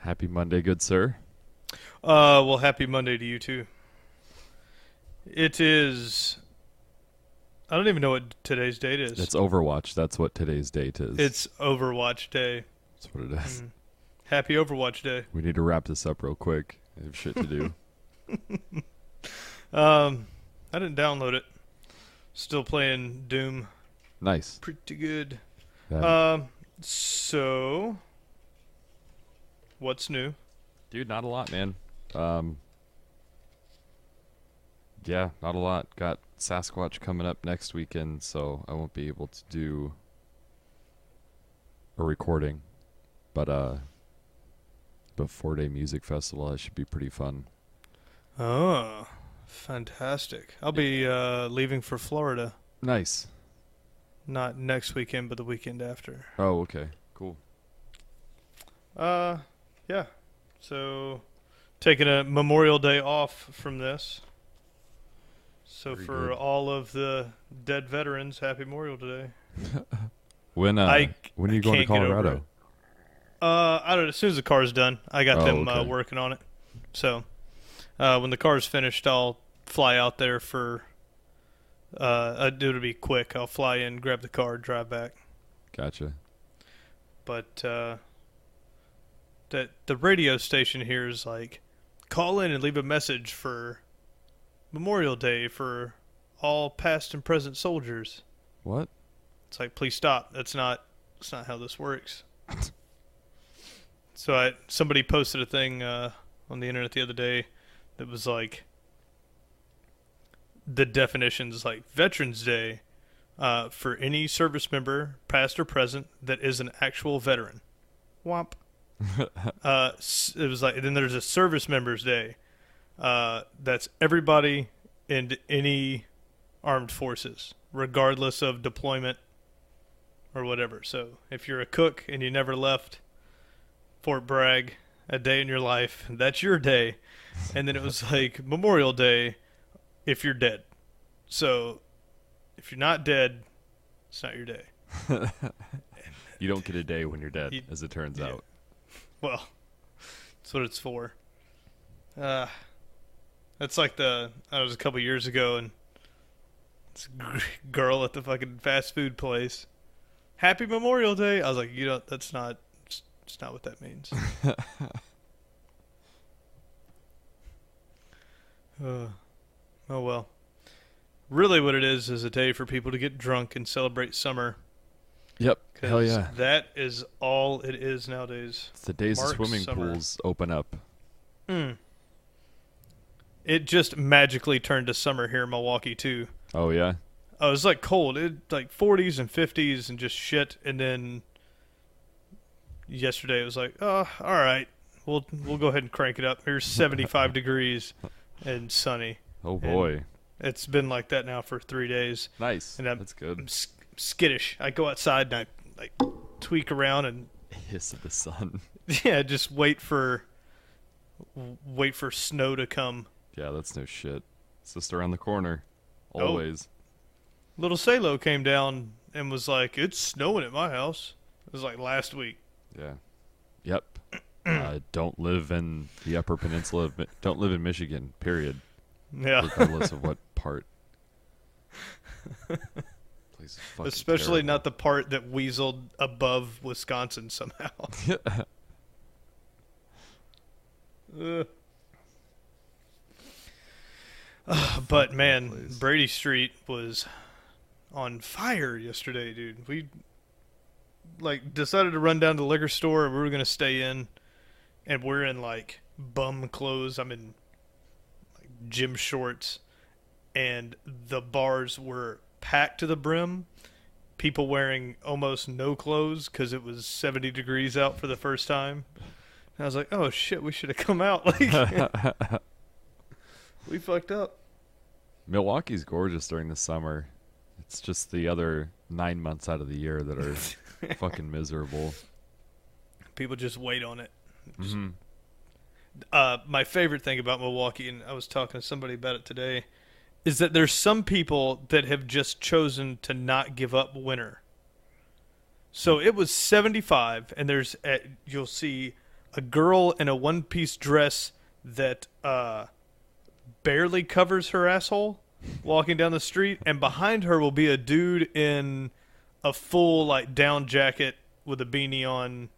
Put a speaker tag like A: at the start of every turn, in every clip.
A: Happy Monday, good sir.
B: Well, happy Monday to you too. It is. I don't even know what today's date is.
A: It's Overwatch. That's what today's date is.
B: It's Overwatch Day.
A: That's what it is.
B: Happy Overwatch Day.
A: We need to wrap this up real quick. I have shit to do.
B: I didn't download it. Still playing Doom.
A: Nice.
B: Pretty good.
A: Yeah.
B: So, what's new?
A: Dude, not a lot, man. Yeah, not a lot. Got Sasquatch coming up next weekend, so I won't be able to do a recording. But 4-day music festival, that should be pretty fun.
B: Oh, fantastic. I'll be leaving for Florida.
A: Nice.
B: Not next weekend, but the weekend after.
A: Oh, okay. Cool.
B: Yeah. So, taking a Memorial Day off from this. So
A: Very
B: for
A: good.
B: all of the dead veterans, happy Memorial Day.
A: When are you going to
B: can't get over
A: Colorado?
B: it. I don't know. As soon as the car's done, I got
A: Oh,
B: them
A: okay.
B: working on it. So, when the car's finished, I'll fly out there for. It'll be quick. I'll fly in, grab the car, drive back.
A: Gotcha.
B: But that the radio station here is like, call in and leave a message for Memorial Day for all past and present soldiers.
A: What?
B: It's like, please stop. That's not how this works. So somebody posted a thing on the internet the other day that was like the definitions like Veterans Day for any service member, past or present, that is an actual veteran. Womp. It was like, then there's a Service Members Day. That's everybody in any armed forces, regardless of deployment or whatever. So if you're a cook and you never left Fort Bragg a day in your life, that's your day. And then it was like Memorial Day if you're dead. So if you're not dead, it's not your day.
A: You don't get a day when you're dead,
B: You-
A: as it turns
B: yeah.
A: out.
B: Well, that's what it's for. That's like I was a couple years ago, and this girl at the fucking fast food place. Happy Memorial Day. I was like, that's not. It's not what that means. Oh well. Really, what it is a day for people to get drunk and celebrate summer.
A: Yep.
B: 'Cause
A: Hell yeah.
B: that is all it is nowadays.
A: It's the days the
B: March,
A: swimming
B: summer.
A: pools open up.
B: It just magically turned to summer here in Milwaukee too.
A: Oh, yeah?
B: Oh, it was like cold. It like 40s and 50s and just shit. And then yesterday it was like, oh, all right, we'll go ahead and crank it up. Here's 75 degrees and sunny.
A: Oh, boy.
B: It's been like that now for 3 days.
A: Nice.
B: And I'm
A: That's good.
B: skittish. I go outside and I like tweak around and
A: Hiss of the sun.
B: yeah, just wait for snow to come.
A: Yeah, that's no shit. It's just around the corner.
B: Oh.
A: Always.
B: Little Salo came down and was like, it's snowing at my house. It was like last week.
A: Yeah. Yep. Don't live in the Upper Peninsula. Don't live in Michigan, period.
B: Yeah.
A: Regardless of what part. Place is fucking
B: Especially
A: terrible.
B: not the part that weaseled above Wisconsin somehow. Ugh. But man,
A: place.
B: Brady Street was on fire yesterday, dude. We like decided to run down to the liquor store and we were gonna stay in, and we're in like bum clothes. I'm in like gym shorts, and the bars were packed to the brim. People wearing almost no clothes because it was 70 degrees out for the first time. And I was like, oh shit, we should have come out. Like, we fucked up.
A: Milwaukee's gorgeous during the summer. It's just the other 9 months out of the year that are fucking miserable.
B: People just wait on it.
A: Hmm.
B: My favorite thing about Milwaukee, and I was talking to somebody about it today, is that there's some people that have just chosen to not give up winter. So it was 75, and you'll see a girl in a one-piece dress that barely covers her asshole walking down the street, and behind her will be a dude in a full like down jacket with a beanie on.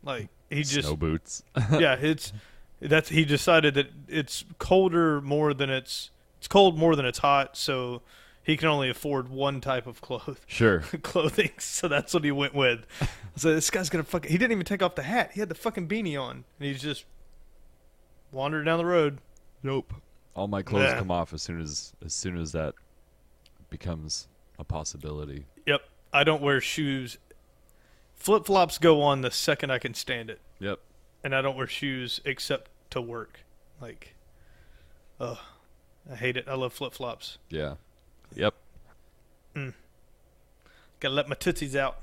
B: Like he just
A: Snow boots.
B: yeah, he decided that it's colder more than it's cold more than it's hot, so he can only afford one type of
A: Sure.
B: clothing, so that's what he went with. So this guy's gonna fucking. He didn't even take off the hat. He had the fucking beanie on, and he's just wandering down the road.
A: Nope. All my clothes come off as soon as that becomes a possibility.
B: Yep. I don't wear shoes. Flip flops go on the second I can stand it.
A: Yep.
B: And I don't wear shoes except to work. Like, ugh, I hate it. I love flip flops.
A: Yeah. Yep.
B: Gotta let my tootsies out.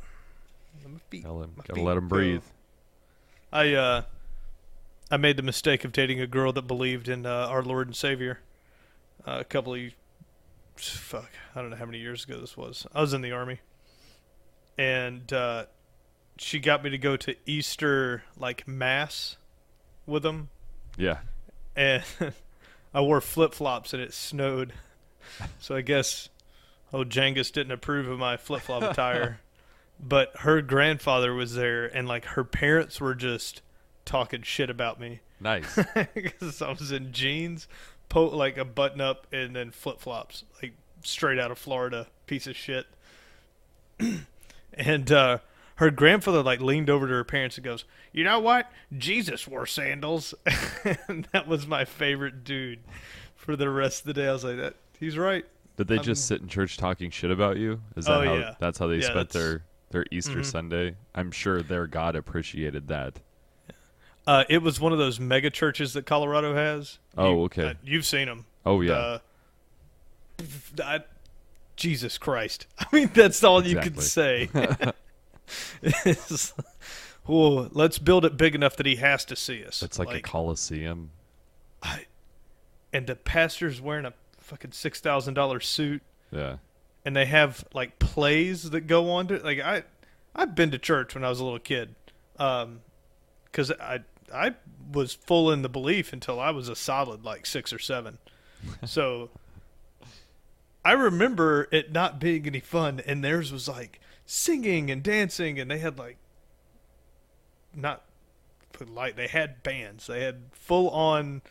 A: Gotta let them breathe.
B: I made the mistake of dating a girl that believed in our Lord and Savior. A couple of, I don't know how many years ago this was. I was in the Army, and she got me to go to Easter like mass with them.
A: Yeah.
B: And I wore flip flops and it snowed, so I guess old Jengus didn't approve of my flip flop attire. But her grandfather was there, and like her parents were just talking shit about me.
A: Nice.
B: Because I was in jeans, like a button up, and then flip flops, like straight out of Florida, piece of shit. And her grandfather like leaned over to her parents and goes, "You know what? Jesus wore sandals." And that was my favorite dude for the rest of the day. I was like, "That he's right."
A: Did they just sit in church talking shit about you? Is that
B: yeah.
A: That's how they spent their Easter
B: Mm-hmm.
A: Sunday? I'm sure their God appreciated that.
B: It was one of those mega churches that Colorado has.
A: Oh, okay.
B: You've seen them.
A: Oh, yeah.
B: Jesus Christ. I mean, that's all you could
A: Exactly.
B: say. Well, let's build it big enough that he has to see us.
A: It's like a coliseum.
B: And the pastor's wearing a fucking $6,000 suit.
A: Yeah.
B: And they have like plays that go on to it. Like I've been to church when I was a little kid, because I was full in the belief until I was a solid like 6 or 7. So I remember it not being any fun, and theirs was like singing and dancing, and they had like they had bands. They had full on.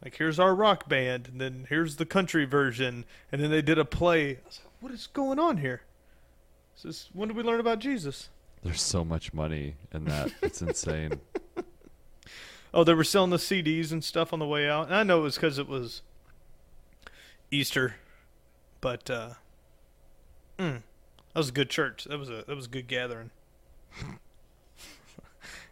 B: Like, here's our rock band, and then here's the country version, and then they did a play. I was like, what is going on here? When did we learn about Jesus?
A: There's so much money in that. It's insane.
B: Oh, they were selling the CDs and stuff on the way out. And I know it was because it was Easter, but that was a good church. That was a good gathering.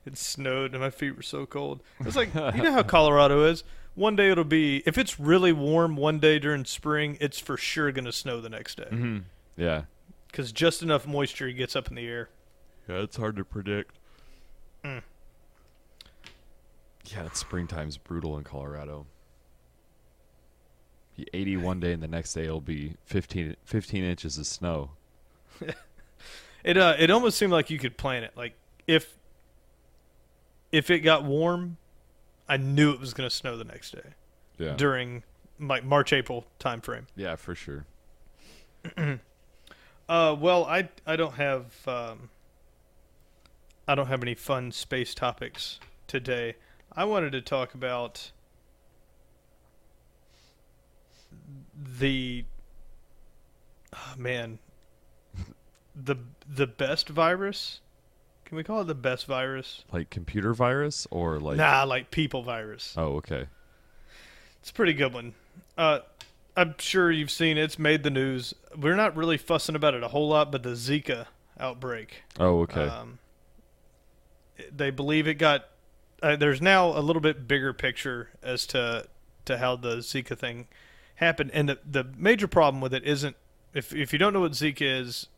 B: It snowed, and my feet were so cold. It's like, you know how Colorado is? One day it'll be, if it's really warm one day during spring, it's for sure going to snow the next day.
A: Mm-hmm. Yeah.
B: Because just enough moisture gets up in the air.
A: Yeah, it's hard to predict. Yeah, springtime's brutal in Colorado. Be 80 one day, and the next day it'll be 15 inches of snow.
B: It almost seemed like you could plan it. Like, if it got warm, I knew it was going to snow the next day.
A: Yeah.
B: During like March, April time frame.
A: Yeah, for sure.
B: Well, I don't have any fun space topics today. I wanted to talk about the best virus. Can we call it the best virus?
A: Like computer virus or like...
B: Nah, like people virus.
A: Oh, okay.
B: It's a pretty good one. I'm sure you've seen it. It's made the news. We're not really fussing about it a whole lot, but the Zika outbreak.
A: Oh, okay.
B: They believe it got... there's now a little bit bigger picture as to how the Zika thing happened. And the major problem with it isn't... If you don't know what Zika is...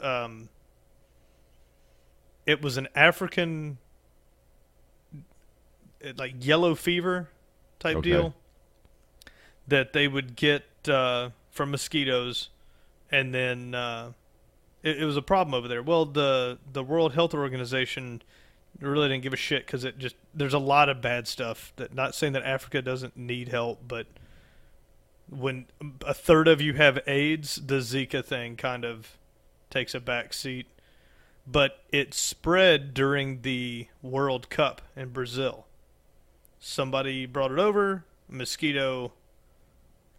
B: it was an African, like yellow fever type deal that they would get from mosquitoes, and then it was a problem over there. Well, the World Health Organization really didn't give a shit because it just there's a lot of bad stuff. That not saying that Africa doesn't need help, but when a third of you have AIDS, the Zika thing kind of takes a back seat. But it spread during the World Cup in Brazil. Somebody brought it over, mosquito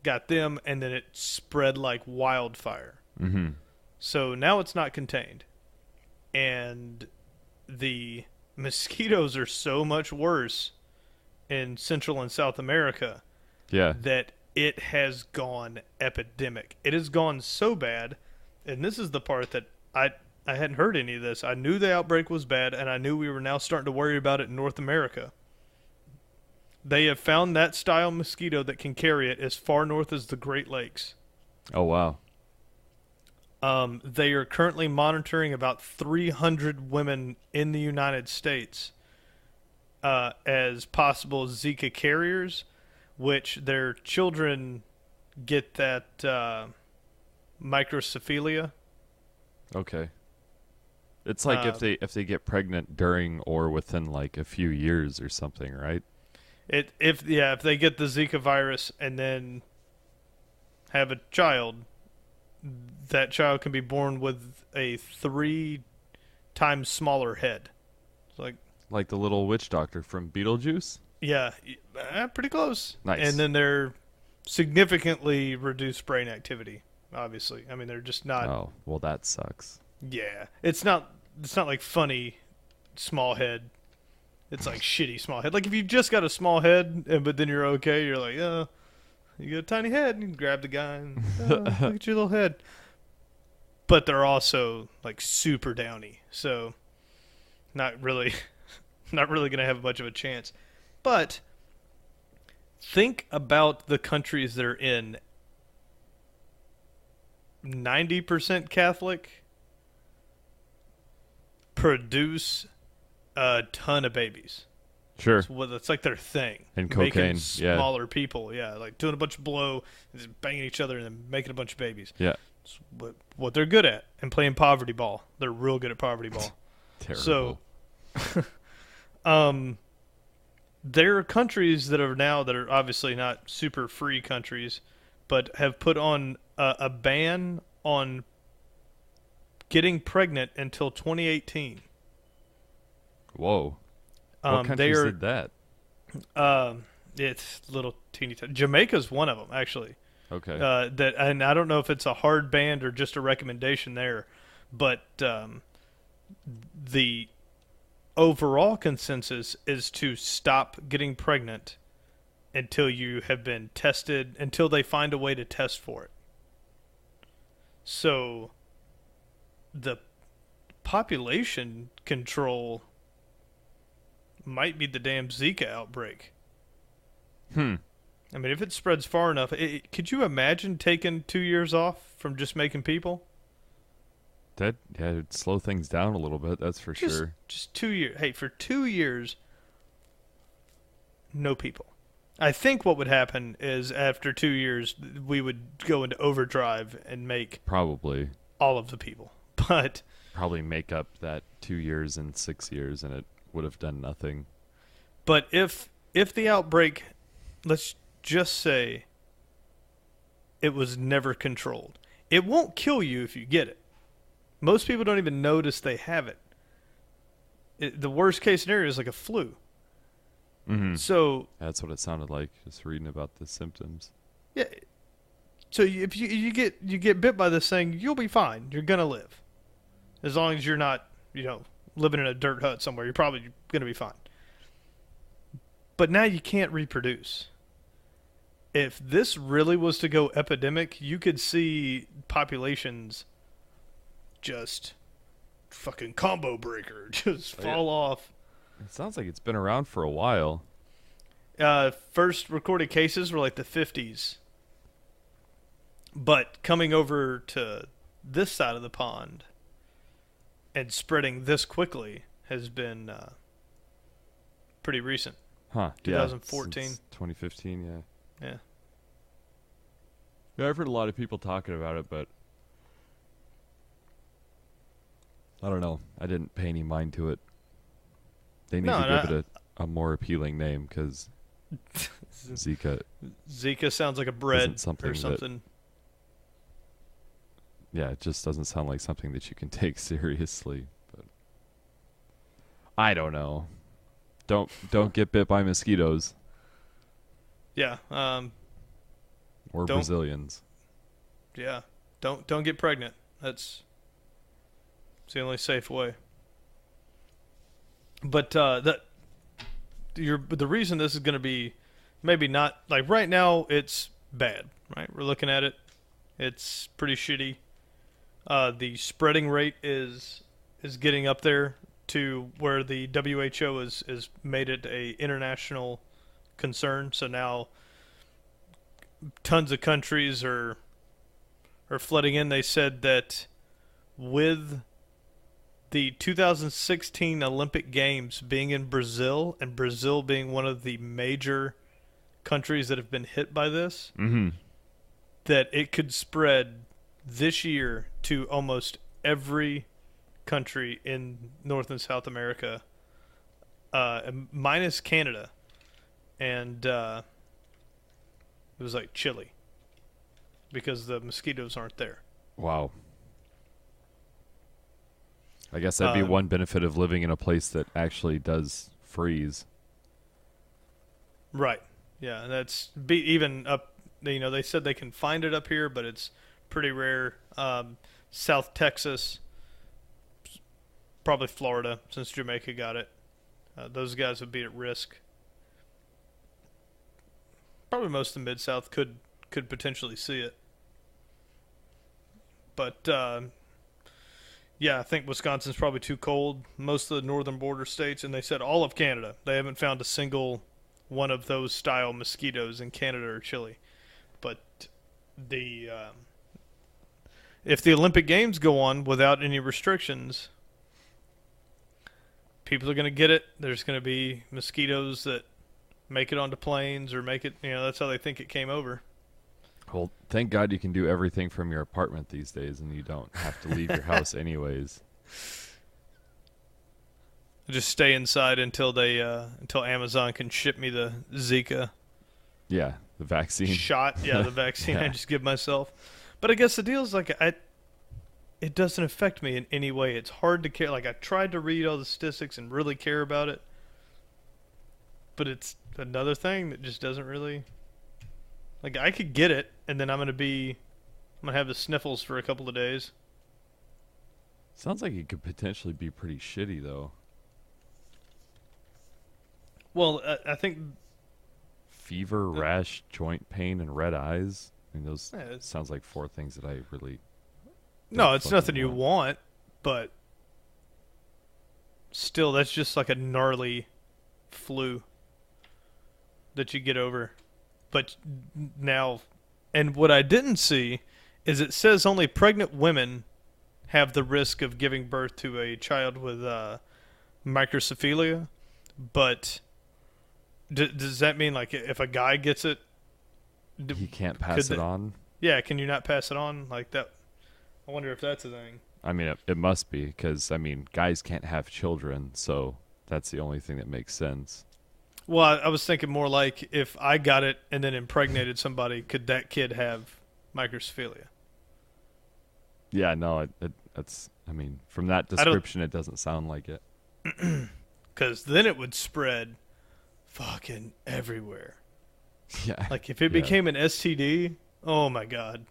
B: got them, and then it spread like wildfire.
A: Mm-hmm.
B: So now it's not contained. And the mosquitoes are so much worse in Central and South America
A: Yeah.
B: that it has gone epidemic. It has gone so bad, and this is the part that I hadn't heard any of this. I knew the outbreak was bad, and I knew we were now starting to worry about it in North America. They have found that style mosquito that can carry it as far north as the Great Lakes.
A: Oh, wow.
B: They are currently monitoring about 300 women in the United States as possible Zika carriers, which their children get that microcephalia.
A: Okay. It's like if they get pregnant during or within like a few years or something, right?
B: If they get the Zika virus and then have a child, that child can be born with a 3 times smaller head. It's
A: like the little witch doctor from Beetlejuice.
B: yeah, pretty close.
A: Nice.
B: And then they're significantly reduced brain activity. Obviously, I mean they're just not.
A: Oh, well, that sucks.
B: Yeah, it's not like funny small head. It's like shitty small head. Like if you just got a small head, but then you're okay, you're like, you got a tiny head, and you grab the guy and look at your little head. But they're also like super downy, so not really gonna have much of a chance. But think about the countries that are in 90% Catholic, produce a ton of babies.
A: Sure.
B: It's like their thing.
A: And
B: Making
A: cocaine, yeah.
B: smaller people, yeah, like doing a bunch of blow, and just banging each other, and then making a bunch of babies.
A: Yeah.
B: It's what they're good at, and playing poverty ball. They're real good at poverty ball.
A: Terrible.
B: So, there are countries that are obviously not super free countries, but have put on a ban on getting pregnant until 2018.
A: Whoa. What countries did that?
B: It's little teeny tiny. Jamaica's one of them, actually.
A: Okay.
B: And I don't know if it's a hard ban or just a recommendation there, but the overall consensus is to stop getting pregnant until you have been tested, until they find a way to test for it. So the population control might be the damn Zika outbreak. I mean, if it spreads far enough, could you imagine taking 2 years off from just making people?
A: It'd slow things down a little bit, that's for sure.
B: Just 2 years. Hey, for 2 years, no people. I think what would happen is after 2 years, we would go into overdrive and make
A: Probably.
B: all of the people. But
A: Probably make up that 2 years and 6 years, and it would have done nothing.
B: But if the outbreak, let's just say it was never controlled, it won't kill you if you get it. Most people don't even notice they have it. The worst case scenario is like a flu.
A: Mm-hmm.
B: So
A: That's what it sounded like, just reading about the symptoms.
B: yeah, so if you get bit by this thing, you'll be fine. You're gonna live, as long as you're not living in a dirt hut somewhere. You're probably gonna be fine. But now you can't reproduce. If this really was to go epidemic, you could see populations just fucking combo breaker, just fall off.
A: It sounds like it's been around for a while.
B: First recorded cases were like the 50s. But coming over to this side of the pond and spreading this quickly has been pretty recent.
A: Huh.
B: 2014.
A: Yeah, since 2015, yeah.
B: Yeah.
A: Yeah, I've heard a lot of people talking about it, but I don't know. I didn't pay any mind to it. They need
B: No,
A: to give it a more appealing name because Zika
B: Zika sounds like a bread
A: isn't something
B: or something.
A: yeah, it just doesn't sound like something that you can take seriously. But I don't know. Don't get bit by mosquitoes
B: Yeah.
A: or
B: Don't.
A: Brazilians.
B: Yeah. Don't get pregnant. It's the only safe way. But the reason this is going to be maybe not like right now it's bad, right? We're looking at it. It's pretty shitty. The spreading rate is getting up there to where the WHO is made it a international concern. So now tons of countries are flooding in. They said that with the 2016 Olympic Games being in Brazil, and Brazil being one of the major countries that have been hit by this, that it could spread this year to almost every country in North and South America, minus Canada. And it was like Chile, because the mosquitoes aren't there.
A: Wow. I guess that'd be one benefit of living in a place that actually does freeze.
B: Right. Yeah, and that's even up. They said they can find it up here, but it's pretty rare. South Texas, probably Florida, since Jamaica got it. Those guys would be at risk. Probably most of the Mid-South could potentially see it. But yeah, I think Wisconsin's probably too cold. Most of the northern border states, and they said all of Canada. They haven't found a single one of those style mosquitoes in Canada or Chile. But if the Olympic Games go on without any restrictions, people are going to get it. There's going to be mosquitoes that make it onto planes or make it, that's how they think it came over.
A: Well, thank God you can do everything from your apartment these days and you don't have to leave your house anyways.
B: Just stay inside until until Amazon can ship me the Zika.
A: Yeah, the vaccine
B: shot. Yeah, the vaccine
A: yeah.
B: I just give myself. But I guess the deal is like it doesn't affect me in any way. It's hard to care. Like I tried to read all the statistics and really care about it, but it's another thing that just doesn't really. Like I could get it, and then I'm gonna have the sniffles for a couple of days.
A: Sounds like it could potentially be pretty shitty, though.
B: Well, I think
A: fever, rash, joint pain, and red eyes. I mean, those
B: Yeah,
A: sounds like four things that I really.
B: no, it's nothing you want, but still, that's just like a gnarly flu that you get over. But now, and what I didn't see is it says only pregnant women have the risk of giving birth to a child with microcephalia. But does that mean like if a guy gets it,
A: he can't pass it on?
B: Yeah, can you not pass it on like that? I wonder if that's a thing.
A: I mean, it must be because I mean, guys can't have children, so that's the only thing that makes sense.
B: Well, I was thinking more like if I got it and then impregnated somebody, could that kid have microcephalia?
A: Yeah, no, that's. I mean, from that description, it doesn't sound like it.
B: Because then it would spread fucking everywhere.
A: Yeah.
B: Like if it became an STD, oh my God.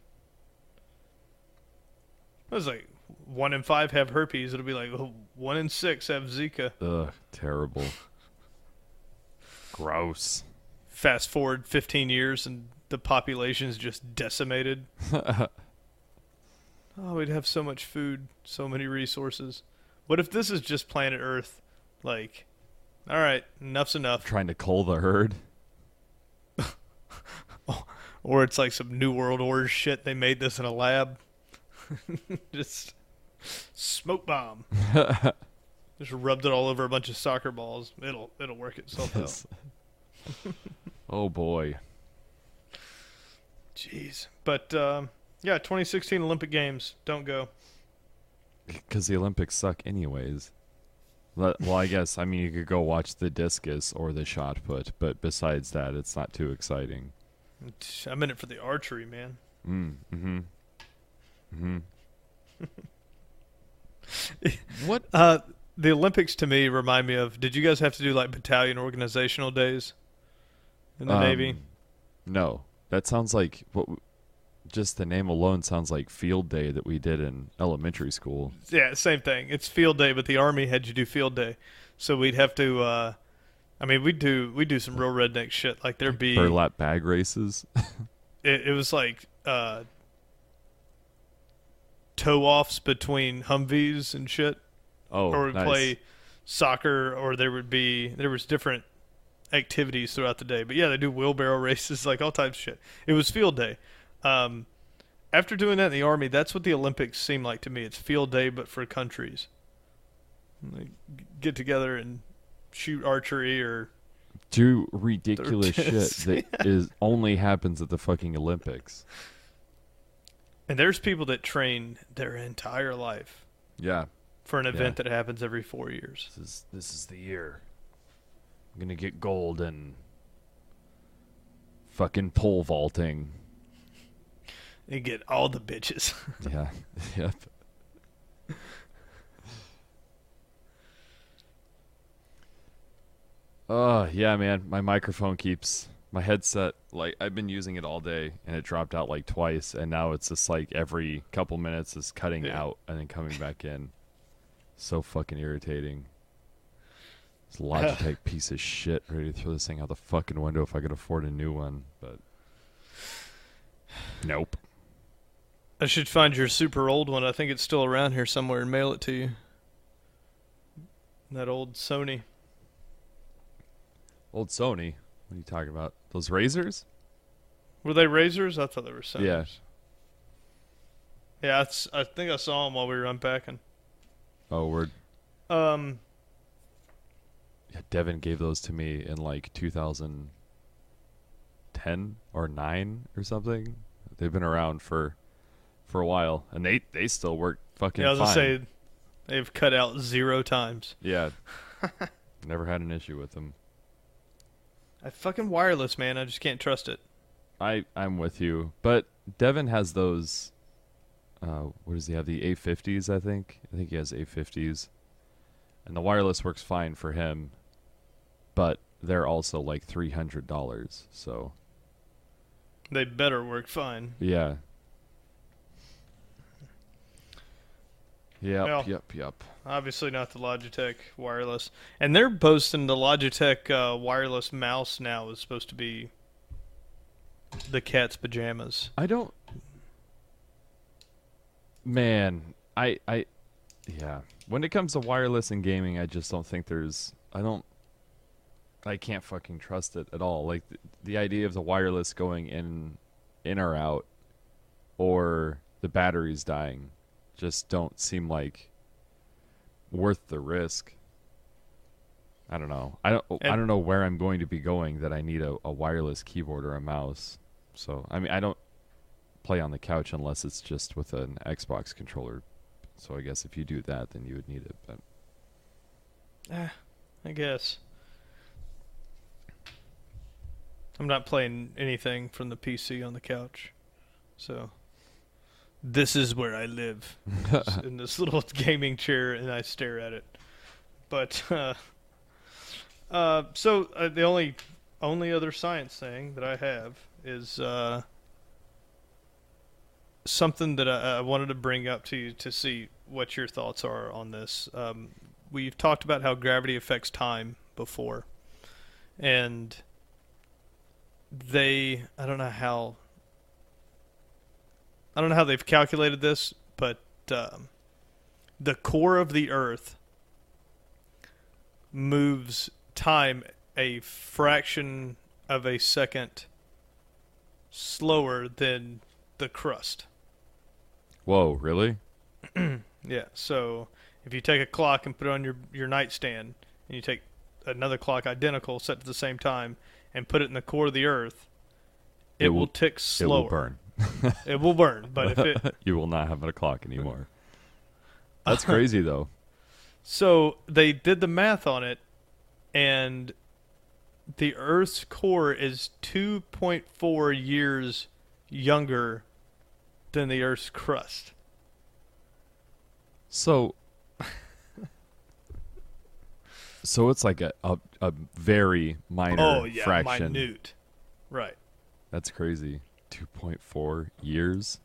B: It was like 1 in 5 have herpes. It'll be like 1 in 6 have Zika.
A: Ugh, terrible. Gross.
B: Fast forward 15 years and the population's just decimated. Oh, we'd have so much food, so many resources. What if this is just planet Earth? Like, all right, enough's enough.
A: Trying to cull the herd?
B: Or it's like some New World Order shit. They made this in a lab. Just smoke bomb. Just rubbed it all over a bunch of soccer balls. It'll work itself out.
A: Oh boy.
B: Jeez. But yeah, 2016 Olympic Games. Don't go.
A: Because the Olympics suck anyways. Well, I guess, I mean, you could go watch the discus or the shot put, but besides that, it's not too exciting.
B: I'm in it for the archery, man.
A: Mm-hmm. Mm-hmm. What?
B: The Olympics to me remind me of. Did you guys have to do like battalion organizational days in the Navy?
A: No. That sounds like just the name alone sounds like field day that we did in elementary school.
B: Yeah, same thing. It's field day, but the Army had you do field day, so we'd have to. I mean, we do some real redneck shit. Like there'd be
A: Burlap bag races.
B: it was like toe offs between Humvees and shit,
A: Oh,
B: or we'd
A: nice.
B: play soccer, or there was different activities throughout the day. But yeah, they do wheelbarrow races, like all types of shit. It was field day. After doing that in the Army, that's what the Olympics seem like to me. It's field day, but for countries. They get together and shoot archery or
A: Do ridiculous shit
B: tennis.
A: that is only happens at the fucking Olympics.
B: and there's people that train their entire life
A: Yeah.
B: for an event that happens every 4 years.
A: This is the year. I'm gonna get gold and fucking pole vaulting.
B: You get all the bitches.
A: Yeah. Yep. Oh, yeah, man. My microphone keeps my headset, like I've been using it all day and it dropped out like twice, and now it's just like every couple minutes is cutting
B: Yeah.
A: out and then coming back in. So fucking irritating. This Logitech piece of shit ready to throw this thing out the fucking window if I could afford a new one, but nope.
B: I should find your super old one. I think it's still around here somewhere and mail it to you. That old Sony.
A: Old Sony. What are you talking about? Those razors?
B: Were they razors? I thought they were Sonys.
A: Yeah.
B: Yeah, I think I saw them while we were unpacking.
A: Oh, we're
B: Um,
A: yeah, Devin gave those to me in like 2010 or 9 or something. They've been around for a while, and they still work fucking
B: yeah, I was
A: fine.
B: gonna say they've cut out 0 times.
A: Yeah. Never had an issue with them.
B: I fucking wireless, man. I just can't trust it.
A: I'm with you. But Devin has those what does he have? The A50s, I think. I think he has A50s. And the wireless works fine for him, but they're also like $300. So,
B: They better work fine.
A: yeah.
B: Well,
A: Yep.
B: Obviously not the Logitech wireless. And they're boasting the Logitech wireless mouse now is supposed to be the cat's pajamas.
A: I don't. Man, yeah. When it comes to wireless and gaming, I just don't think there's. I can't fucking trust it at all. Like the idea of the wireless going in or out, or the batteries dying, just don't seem like worth the risk. I don't know. I don't know where I'm going to be going that I need a wireless keyboard or a mouse. So I mean, I don't play on the couch unless it's just with an Xbox controller. So I guess if you do that, then you would need it. But
B: I guess. I'm not playing anything from the PC on the couch. So this is where I live. Just in this little gaming chair, and I stare at it. But the only other science thing that I have is something that I wanted to bring up to you to see what your thoughts are on this. We've talked about how gravity affects time before, and I don't know how they've calculated this, but the core of the Earth moves time a fraction of a second slower than the crust.
A: whoa, really?
B: Yeah, so if you take a clock and put it on your nightstand, and you take another clock identical set to the same time and put it in the core of the Earth, it will tick slower.
A: It will burn.
B: It will burn, but if it
A: you will not have a clock anymore. That's crazy though.
B: So they did the math on it, and the Earth's core is 2.4 years younger than the Earth's crust.
A: So so it's like a very minor
B: Oh yeah,
A: fraction.
B: minute. Right.
A: That's crazy. 2.4 years.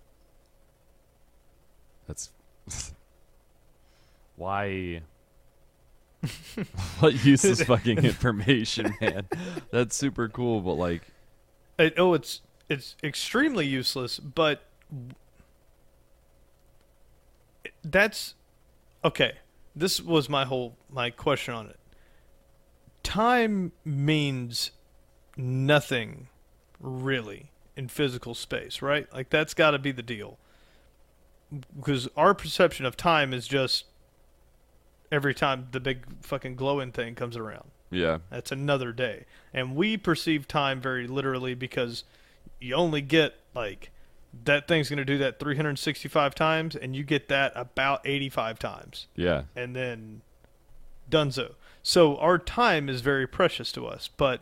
A: That's why. What useless fucking information, man. That's super cool, but like,
B: It's extremely useless, but that's okay. This was my question on it. Time means nothing really in physical space, right? Like that's got to be the deal. Because our perception of time is just every time the big fucking glowing thing comes around.
A: yeah,
B: That's another day. And we perceive time very literally because you only get like that thing's going to do that 365 times and you get that about 85 times.
A: yeah,
B: And then dunzo. So our time is very precious to us, but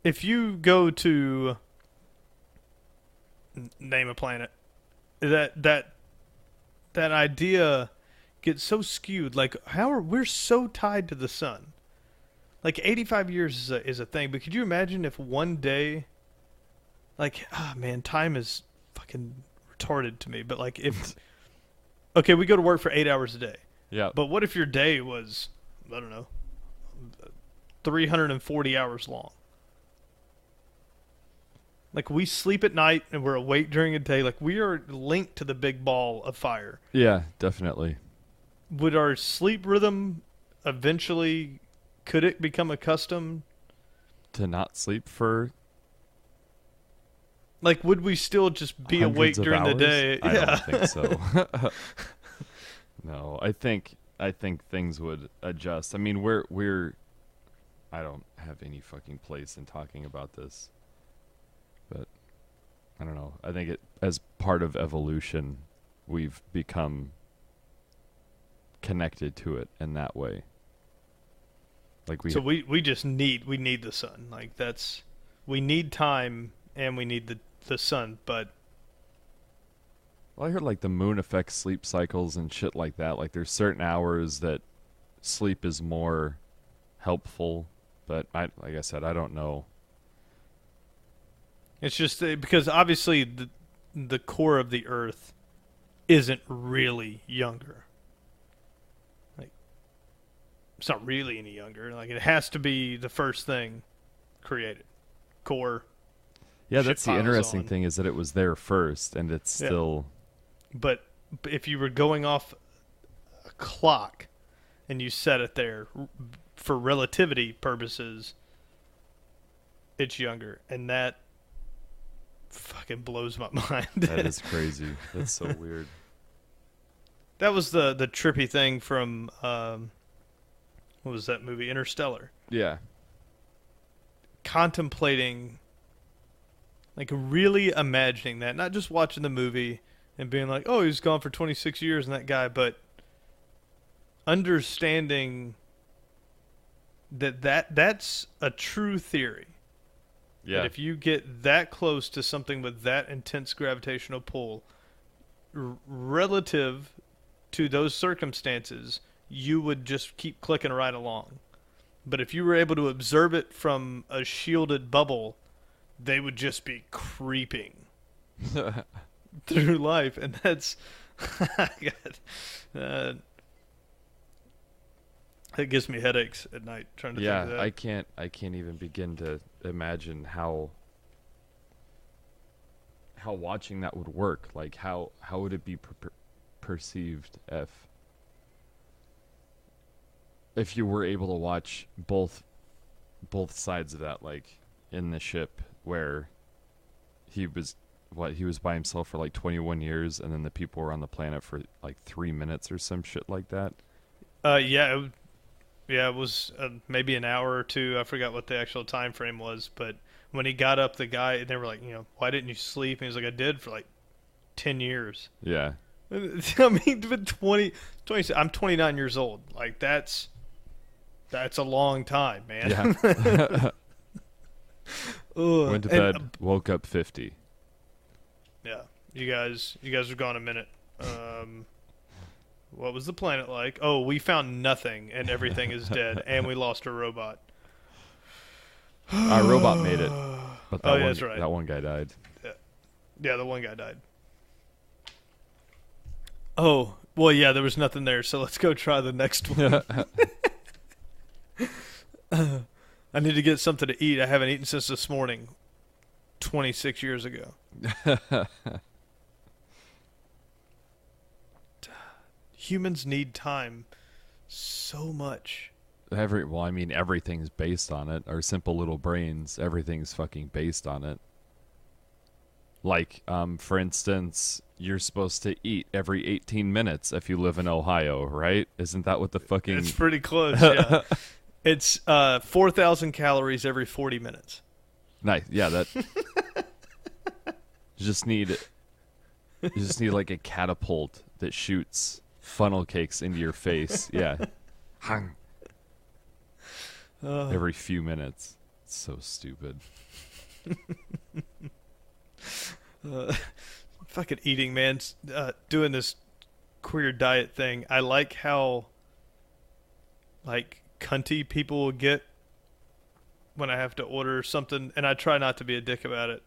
B: if you go to name a planet, that idea gets so skewed. Like how are we're so tied to the sun? Like 85 years is a thing, but could you imagine if one day, like, ah man, time is fucking retarded to me. But like if okay, we go to work for 8 hours a day,
A: yeah.
B: but what if your day was, I don't know, 340 hours long? Like we sleep at night and we're awake during the day. Like we are linked to the big ball of fire.
A: Yeah, definitely.
B: Would our sleep rhythm eventually, could it become accustomed?
A: To not sleep for
B: Like would we still just be awake
A: hundreds of
B: during the
A: hours?
B: day?
A: I
B: Yeah.
A: don't think so. No, I think things would adjust. I mean, we're I don't have any fucking place in talking about this, but I don't know. I think it as part of evolution, we've become connected to it in that way. Like we
B: So we just need the sun. Like that's, we need time and we need the sun, but
A: well, I heard like the moon affects sleep cycles and shit like that. Like there's certain hours that sleep is more helpful, but like I said, I don't know.
B: it's just because obviously the core of the earth isn't really younger. Like it's not really any younger. Like it has to be the first thing created. Core.
A: Yeah,
B: Shit
A: that's the
B: piles
A: interesting
B: on.
A: thing is that it was there first, and it's
B: Yeah.
A: still
B: But if you were going off a clock and you set it there for relativity purposes, it's younger, and that fucking blows my mind.
A: that is crazy. That's so weird.
B: That was the trippy thing from what was that movie, Interstellar?
A: Yeah,
B: Contemplating, like really imagining that, not just watching the movie and being like, oh, he's gone for 26 years and that guy, but understanding that's a true theory.
A: yeah.
B: That if you get that close to something with that intense gravitational pull, relative to those circumstances, you would just keep clicking right along. But if you were able to observe it from a shielded bubble, they would just be creeping through life, and that's God, uh, it gives me headaches at night trying to think
A: Yeah,
B: of that.
A: I can't even begin to imagine how watching that would work. Like how would it be perceived if you were able to watch both sides of that, like in the ship where he was by himself for like 21 years, and then the people were on the planet for like 3 minutes or some shit like that.
B: Yeah, it was maybe an hour or two. I forgot what the actual time frame was, but when he got up, the guy, they were like, why didn't you sleep? And he was like, I did for like 10 years.
A: Yeah,
B: I mean, but 20, I'm 29 years old. Like that's a long time, man.
A: Yeah.
B: Ugh.
A: Went to bed, woke up 50.
B: Yeah, you guys have gone a minute. What was the planet like? Oh, we found nothing, and everything is dead, and we lost a robot.
A: Our robot made it, but
B: Oh, yeah, that's right.
A: that one guy died.
B: Yeah, the one guy died. Oh, well, yeah, there was nothing there, so let's go try the next one. I need to get something to eat. I haven't eaten since this morning, 26 years ago. Humans need time so much.
A: Well, I mean, everything's based on it. Our simple little brains, everything's fucking based on it. Like, for instance, you're supposed to eat every 18 minutes if you live in Ohio, right? Isn't that what the fucking...
B: It's pretty close, yeah. It's 4,000 calories every 40 minutes.
A: Nice. Yeah, that... You just need like a catapult that shoots funnel cakes into your face. Yeah. Hang. Every few minutes. It's so stupid.
B: Fucking eating, man. Doing this queer diet thing. I like how like cunty people will get when I have to order something, and I try not to be a dick about it.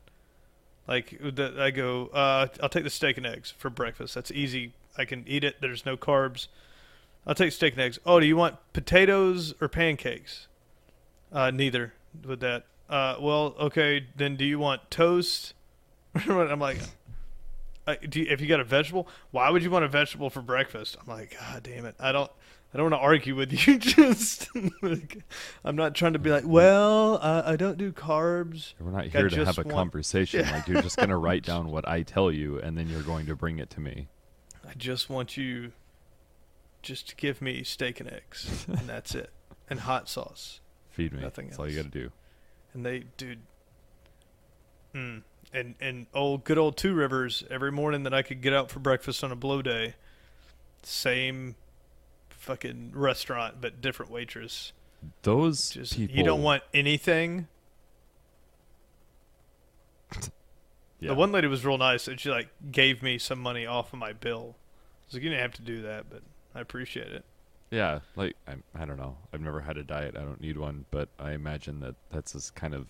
B: Like I go, I'll take the steak and eggs for breakfast. That's easy. I can eat it. There's no carbs. I'll take steak and eggs. Oh, do you want potatoes or pancakes? Neither with that. Well, okay. Then do you want toast? I'm like, if you got a vegetable, why would you want a vegetable for breakfast? I'm like, God damn it. I don't want to argue with you. Just, like, I'm not trying to be like, well, I don't do carbs.
A: We're not here to have a conversation. Yeah. Like, you're just going to write down what I tell you, and then you're going to bring it to me.
B: I just want you just to give me steak and eggs, and that's it. And hot sauce.
A: Feed me.
B: Nothing
A: that's
B: else.
A: all you got to do.
B: And they, dude. And good old Two Rivers, every morning that I could get out for breakfast on a blow day, same fucking restaurant, but different waitress.
A: Those
B: just,
A: people...
B: You don't want anything? Yeah. The one lady was real nice, and she like gave me some money off of my bill. I was like, you didn't have to do that, but I appreciate it.
A: Yeah, like, I don't know. I've never had a diet. I don't need one, but I imagine that's this kind of...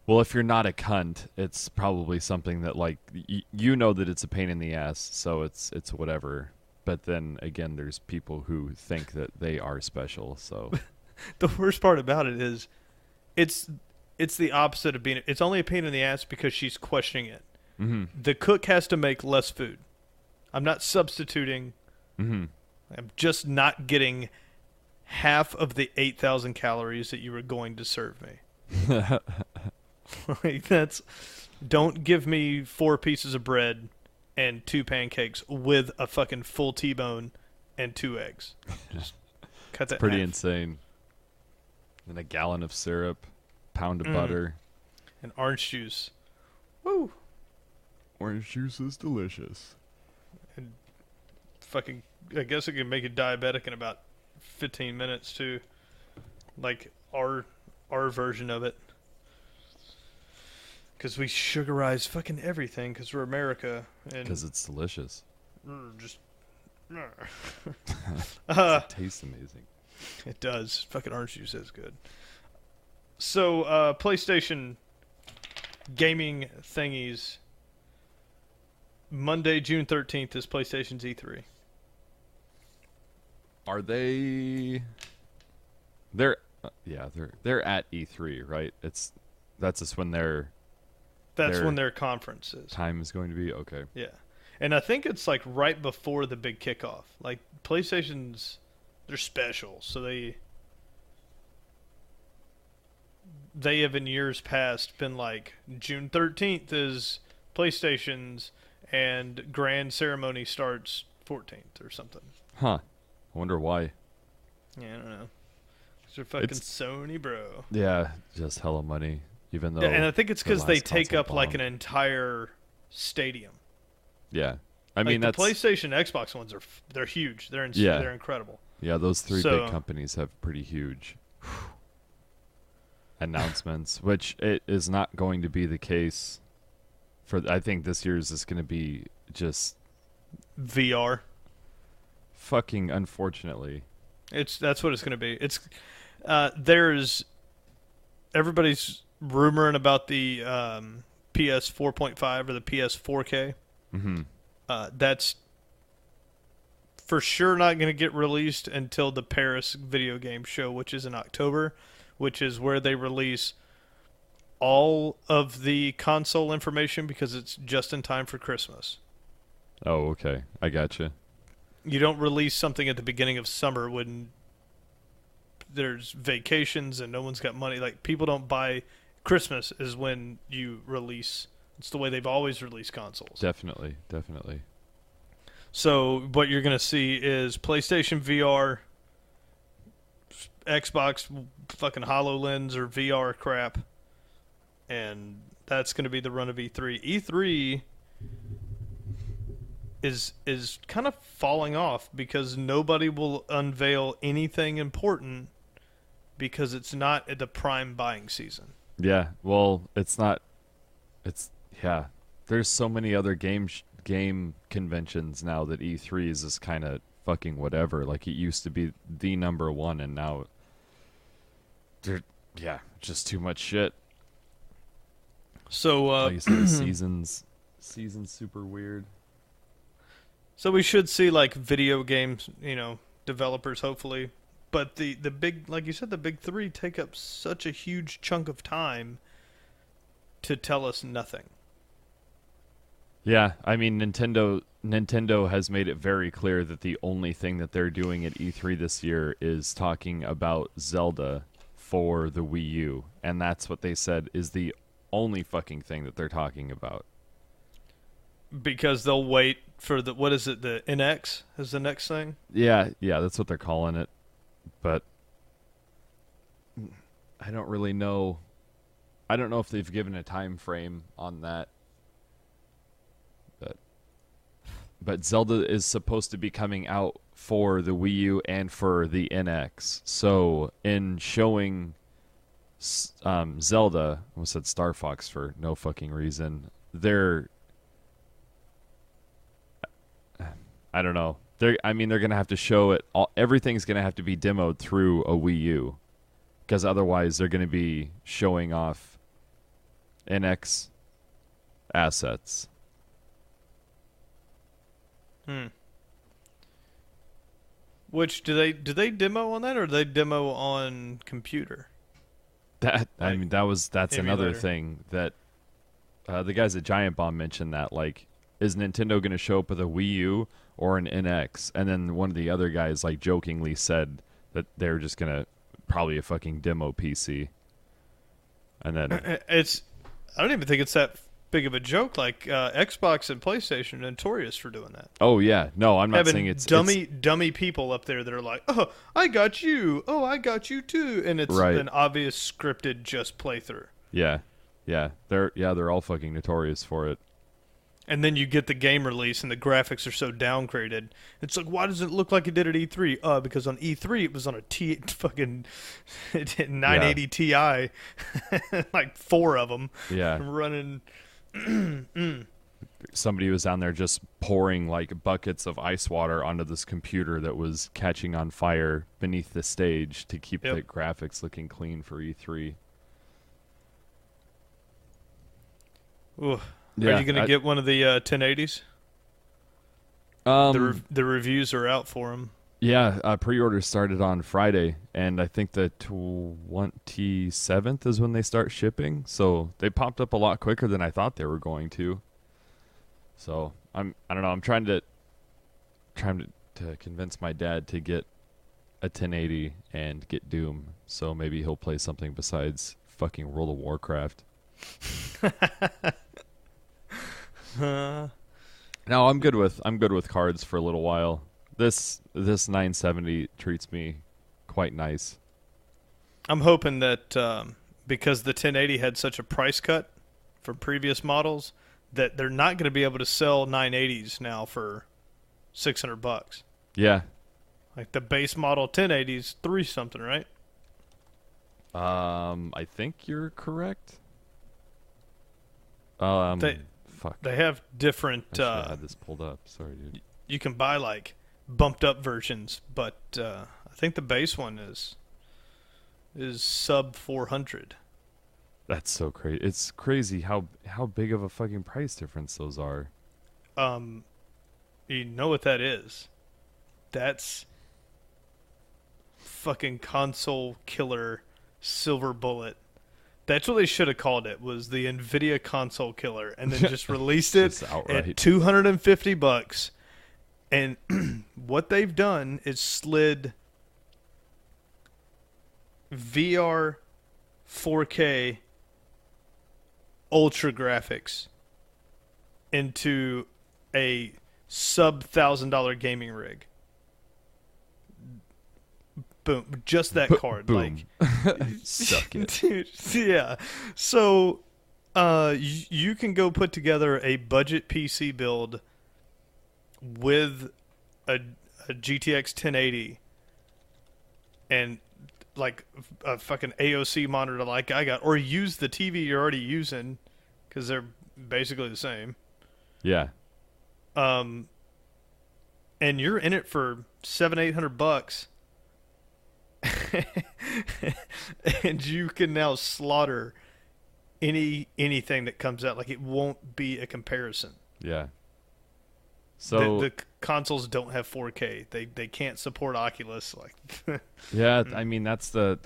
A: Well, if you're not a cunt, it's probably something that, like, you know that it's a pain in the ass, so it's whatever. But then, again, there's people who think that they are special, so...
B: The worst part about it is, it's the opposite of being... It's only a pain in the ass because she's questioning it.
A: Mm-hmm.
B: The cook has to make less food. I'm not substituting.
A: Mm-hmm.
B: I'm just not getting half of the 8,000 calories that you were going to serve me. Like, that's... Don't give me 4 pieces of bread and 2 pancakes with a fucking full T-bone and 2 eggs. Just cut that.
A: Pretty insane. And a gallon of syrup, pound of butter,
B: and orange juice. Woo!
A: Orange juice is delicious.
B: And fucking, I guess it can make you diabetic in about 15 minutes too. Like our version of it. Because we sugarize fucking everything because we're America.
A: Because it's delicious.
B: Just...
A: It tastes amazing.
B: It does. Fucking orange juice is good. So, PlayStation gaming thingies. Monday, June 13th is PlayStation's E3.
A: Are they... They're at E3, right? That's just when
B: That's when their conference is.
A: Time is going to be okay.
B: Yeah. And I think it's like right before the big kickoff. Like PlayStation's, they're special, so they have in years past been like June 13th is PlayStation's and grand ceremony starts 14th or something.
A: Huh. I wonder why.
B: Yeah, I don't know. They're fucking Sony, bro.
A: Yeah, just hella money. Even though,
B: and I think it's because they take up
A: bombed.
B: like an entire stadium.
A: Yeah. I mean,
B: Like the
A: that's
B: PlayStation, Xbox ones they're huge.
A: yeah,
B: They're incredible.
A: yeah. Those three
B: So
A: big companies have pretty huge announcements, which it is not going to be the case for. I think this year's is going to be just
B: VR,
A: fucking unfortunately.
B: that's what it's going to be. It's there's everybody's rumoring about the PS 4.5 or the PS 4K.
A: Mm-hmm.
B: That's for sure not going to get released until the Paris video game show, which is in October, which is where they release all of the console information because it's just in time for Christmas.
A: Oh, okay. I gotcha.
B: You don't release something at the beginning of summer when there's vacations and no one's got money. Like, people don't buy. Christmas is when you release. It's the way they've always released consoles.
A: Definitely, definitely.
B: So what you're going to see is PlayStation VR, Xbox fucking HoloLens or VR crap, and that's going to be the run of E3. E3 is kind of falling off because nobody will unveil anything important because it's not at the prime buying season.
A: Yeah. Well, it's not. It's yeah. There's so many other game conventions now that E3 is just kind of fucking whatever. Like, it used to be the number one, and now yeah, just too much shit.
B: So
A: Like you said, the season's super weird.
B: so we should see like video games, developers hopefully, but the big, like you said, the big three take up such a huge chunk of time to tell us nothing.
A: Yeah, I mean, Nintendo has made it very clear that the only thing that they're doing at E3 this year is talking about Zelda for the Wii U, and that's what they said is the only fucking thing that they're talking about.
B: Because they'll wait for the, what is it, the NX is the next thing?
A: Yeah, that's what they're calling it. But I don't really know. I don't know if they've given a time frame on that. But Zelda is supposed to be coming out for the Wii U and for the NX. So in showing Zelda, I almost said Star Fox for no fucking reason. I don't know. They're gonna have to show it. Everything's gonna have to be demoed through a Wii U, because otherwise they're gonna be showing off NX assets.
B: Which do they demo on that, or do they demo on computer?
A: That's another
B: Emulator.
A: thing that the guys at Giant Bomb mentioned, that like, is Nintendo going to show up with a Wii U or an NX? And then one of the other guys like jokingly said that they're just going to probably a fucking demo PC. And then
B: I don't even think it's that big of a joke. Like Xbox and PlayStation are notorious for doing that.
A: oh yeah, no, I'm not
B: Having
A: saying it's
B: dummy people up there that are like, oh, I got you. Oh, I got you too. And it's
A: Right.
B: an obvious scripted just playthrough.
A: yeah, they're all fucking notorious for it.
B: And then you get the game release and the graphics are so downgraded. It's like, why does it look like it did at E3? Because on E3 it was on a fucking 980 Ti, like 4 of them,
A: Yeah.
B: running.
A: Somebody was down there just pouring like buckets of ice water onto this computer that was catching on fire beneath the stage to keep
B: Yep.
A: the graphics looking clean for E3.
B: Ooh.
A: Yeah,
B: Are you going to get one of the 1080s? The reviews are out for them.
A: Yeah, pre-order started on Friday, and I think the 27th is when they start shipping. So they popped up a lot quicker than I thought they were going to. So I don't know. I'm trying to convince my dad to get a 1080 and get Doom. So maybe he'll play something besides fucking World of Warcraft. No, I'm good with cards for a little while. This 970 treats me quite nice.
B: I'm hoping that because the 1080 had such a price cut for previous models, that they're not going to be able to sell 980s now for $600.
A: Yeah.
B: Like the base model 1080s, three something, right?
A: I think you're correct.
B: They
A: Fuck.
B: they have different.
A: I should have had this pulled up. Sorry, dude.
B: You can buy like bumped up versions, but I think the base one is sub 400.
A: That's so crazy. It's crazy how big of a fucking price difference those are.
B: You know what that is? That's fucking console killer silver bullet. That's what they should have called it, was the Nvidia console killer, and then just released it
A: Just outright.
B: at $250. And what they've done is slid VR 4K ultra graphics into a sub $1,000 gaming rig. Boom, just that card.
A: Boom.
B: Like,
A: Suck it.
B: dude, yeah. So, you can go put together a budget PC build with a GTX 1080 and like a fucking AOC monitor like I got, or use the TV you're already using because they're basically the same.
A: Yeah.
B: And you're in it for $700-800. And you can now slaughter anything that comes out. Like, it won't be a comparison.
A: Yeah. So
B: The consoles don't have 4K. They can't support Oculus. Like,
A: yeah, I mean I think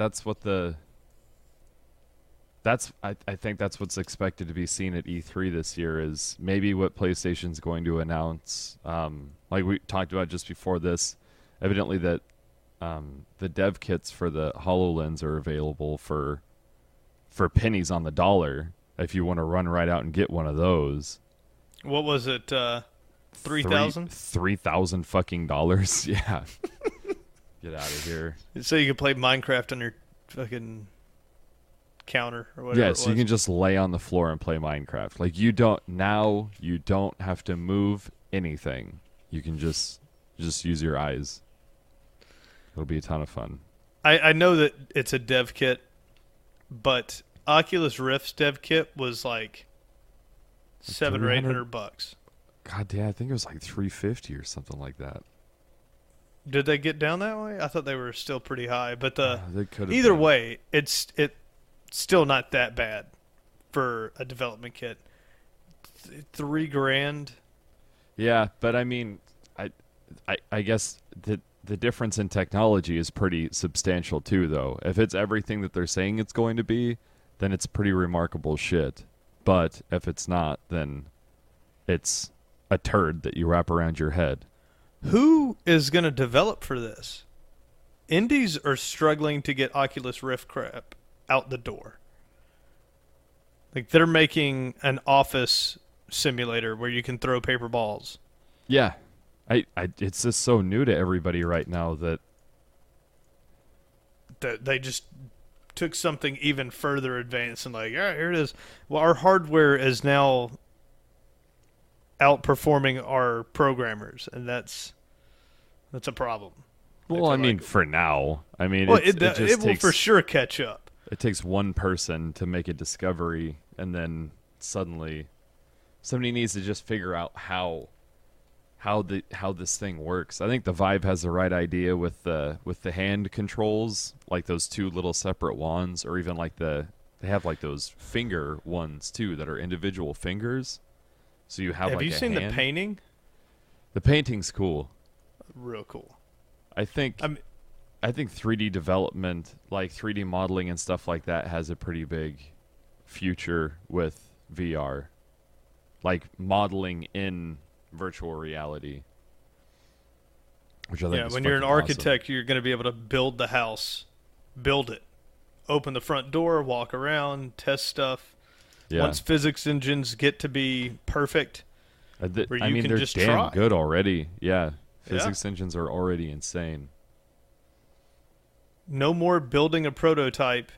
A: that's what's expected to be seen at E3 this year is maybe what PlayStation's going to announce. Like we talked about just before this, evidently that the dev kits for the HoloLens are available for pennies on the dollar if you want to run right out and get one of those.
B: what was it? 3,000?
A: $3,000 fucking dollars. Yeah. Get out of here.
B: So you can play Minecraft on your fucking counter or whatever.
A: Yeah, so you can just lay on the floor and play Minecraft. Like you don't have to move anything. You can just use your eyes. It'll be a ton of fun.
B: I know that it's a dev kit, but Oculus Rift's dev kit was like $700 or $800.
A: God damn, I think it was like $350 or something like that.
B: Did they get down that way? I thought they were still pretty high, but
A: They could have
B: either
A: been.
B: way, it's still not that bad for a development kit. $3,000.
A: Yeah, but I mean, I guess the difference in technology is pretty substantial too, though. If it's everything that they're saying it's going to be, then it's pretty remarkable shit. But if it's not, then it's a turd that you wrap around your head.
B: Who is going to develop for this? Indies are struggling to get Oculus Rift crap out the door. Like, they're making an office simulator where you can throw paper balls.
A: Yeah. It's just so new to everybody right now that
B: They just took something even further advanced and like, yeah, here it is. Well, our hardware is now outperforming our programmers, and that's a problem.
A: well, I mean, for now. I mean,
B: Well,
A: it just
B: it will
A: takes,
B: for sure catch up.
A: It takes one person to make a discovery, and then suddenly somebody needs to just figure out how this thing works. I think the Vive has the right idea with the hand controls, like those two little separate wands, or even like they have like those finger ones too that are individual fingers. So you have
B: Have
A: like
B: you
A: a
B: seen
A: hand.
B: the painting?
A: The painting's cool.
B: Real cool.
A: I think 3D development, like 3D modeling and stuff like that, has a pretty big future with VR. Like modeling in virtual reality. Which I think is
B: when you're an
A: fucking awesome.
B: architect, you're going to be able to build the house, build it, open the front door, walk around, test stuff.
A: Yeah.
B: Once physics engines get to be perfect, where
A: I
B: you
A: mean,
B: can
A: they're
B: just
A: damn
B: try.
A: good already. Yeah.
B: Yeah.
A: Physics engines are already insane.
B: No more building a prototype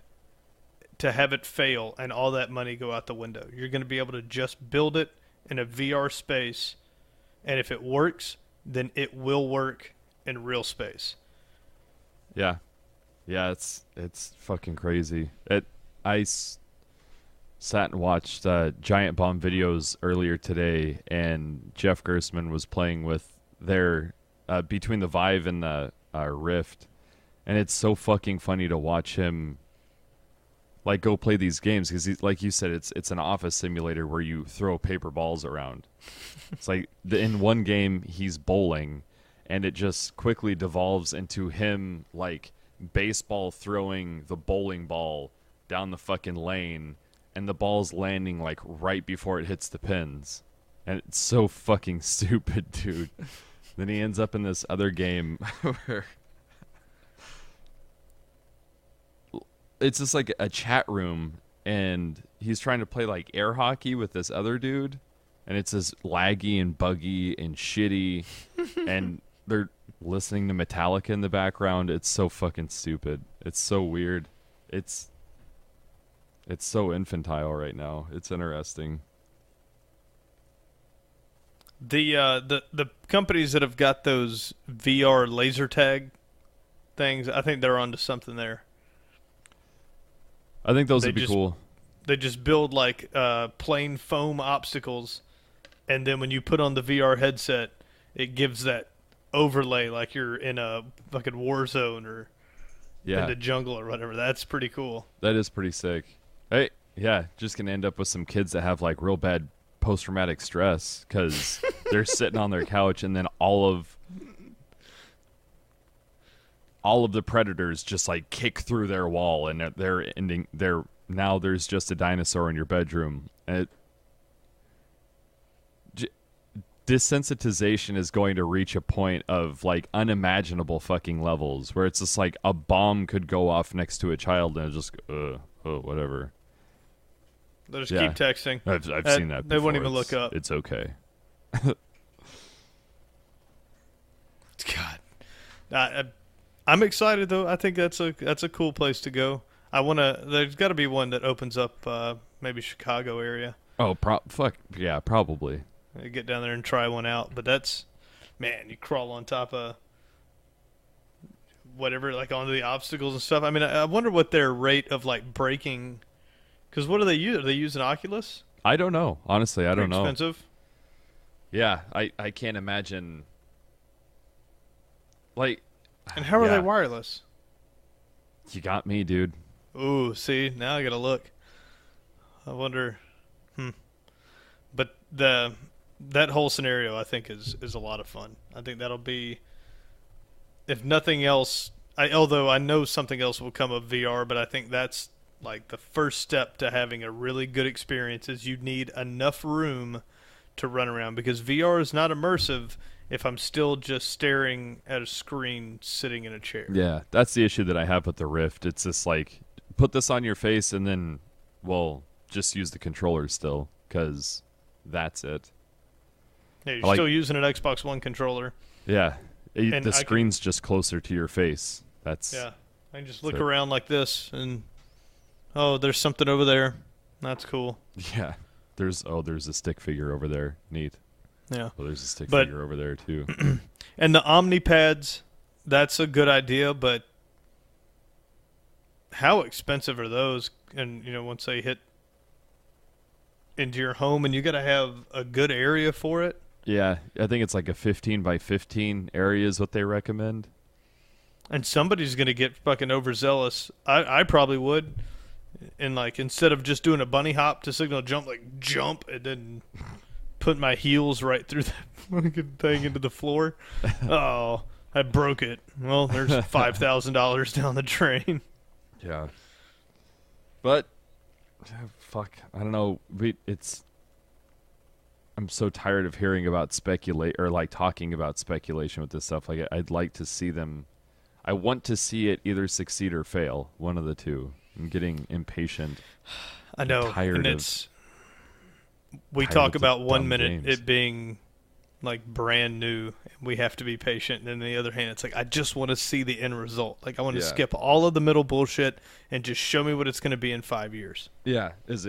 B: to have it fail and all that money go out the window. You're going to be able to just build it in a VR space, and if it works, then it will work in real space.
A: Yeah. Yeah, it's fucking crazy. Sat and watched Giant Bomb videos earlier today, and Jeff Gersman was playing with their between the Vive and the Rift, and it's so fucking funny to watch him like go play these games because, like you said, it's an office simulator where you throw paper balls around. It's like in one game he's bowling, and it just quickly devolves into him like baseball throwing the bowling ball down the fucking lane, and the ball's landing like right before it hits the pins, and it's so fucking stupid, dude. Then he ends up in this other game where it's just like a chat room, and he's trying to play like air hockey with this other dude, and it's just laggy and buggy and shitty, and they're listening to Metallica in the background. It's so fucking stupid. It's so weird. It's so infantile right now. It's interesting.
B: The companies that have got those VR laser tag things, I think they're onto something there.
A: I think those would be cool.
B: They just build like plain foam obstacles, and then when you put on the VR headset, it gives that overlay like you're in a fucking war zone or in the jungle or whatever. That's pretty cool.
A: That is pretty sick. Hey, yeah, just gonna end up with some kids that have like real bad post-traumatic stress because they're sitting on their couch, and then all of the predators just like kick through their wall, and now there's just a dinosaur in your bedroom. And desensitization is going to reach a point of like unimaginable fucking levels where it's just like a bomb could go off next to a child and it's just whatever.
B: They'll just keep texting.
A: I've seen that before.
B: They won't even look up.
A: It's okay.
B: God. I'm excited though. I think that's a cool place to go. There's got to be one that opens up maybe Chicago area.
A: Oh, probably.
B: Get down there and try one out. But that's, man, you crawl on top of whatever, like onto the obstacles and stuff. I mean, I wonder what their rate of like breaking. Because what do they use? Are they using Oculus?
A: I don't know. Honestly, I don't know.
B: Expensive?
A: Yeah, I can't imagine. Like.
B: And how are they wireless?
A: You got me, dude.
B: Ooh, see, now I gotta look. I wonder. But that whole scenario, I think, is a lot of fun. I think that'll be, if nothing else. Although I know something else will come of VR, but I think that's like the first step to having a really good experience. Is you need enough room to run around, because VR is not immersive if I'm still just staring at a screen sitting in a chair.
A: Yeah, that's the issue that I have with the Rift. It's just like, put this on your face and then, well, just use the controller still, because that's it.
B: Yeah, you're still using an Xbox One controller.
A: Yeah, the screen's just closer to your face. That's
B: I can just look around like this, and there's something over there. That's cool.
A: Yeah, there's a stick figure over there. Neat.
B: Yeah.
A: Well, there's a stick figure over there, too.
B: And the Omni pads, that's a good idea, but how expensive are those? And, once they hit into your home, and you got to have a good area for it.
A: Yeah, I think it's like a 15 by 15 area is what they recommend.
B: And somebody's going to get fucking overzealous. I probably would. And, like, instead of just doing a bunny hop to signal jump, like, jump, and then put my heels right through that fucking thing into the floor. Oh, I broke it. Well, there's $5,000 down the drain.
A: Yeah. But, fuck, I don't know. I'm so tired of hearing about talking about speculation with this stuff. Like, I'd like to see them. I want to see it either succeed or fail. One of the two. I'm getting impatient.
B: I know.
A: Tired
B: we talk about 1 minute
A: games.
B: it being like brand new, and we have to be patient. And on the other hand, it's like, I just want to see the end result. Like, I want to skip all of the middle bullshit and just show me what it's going to be in 5 years.
A: Yeah. Is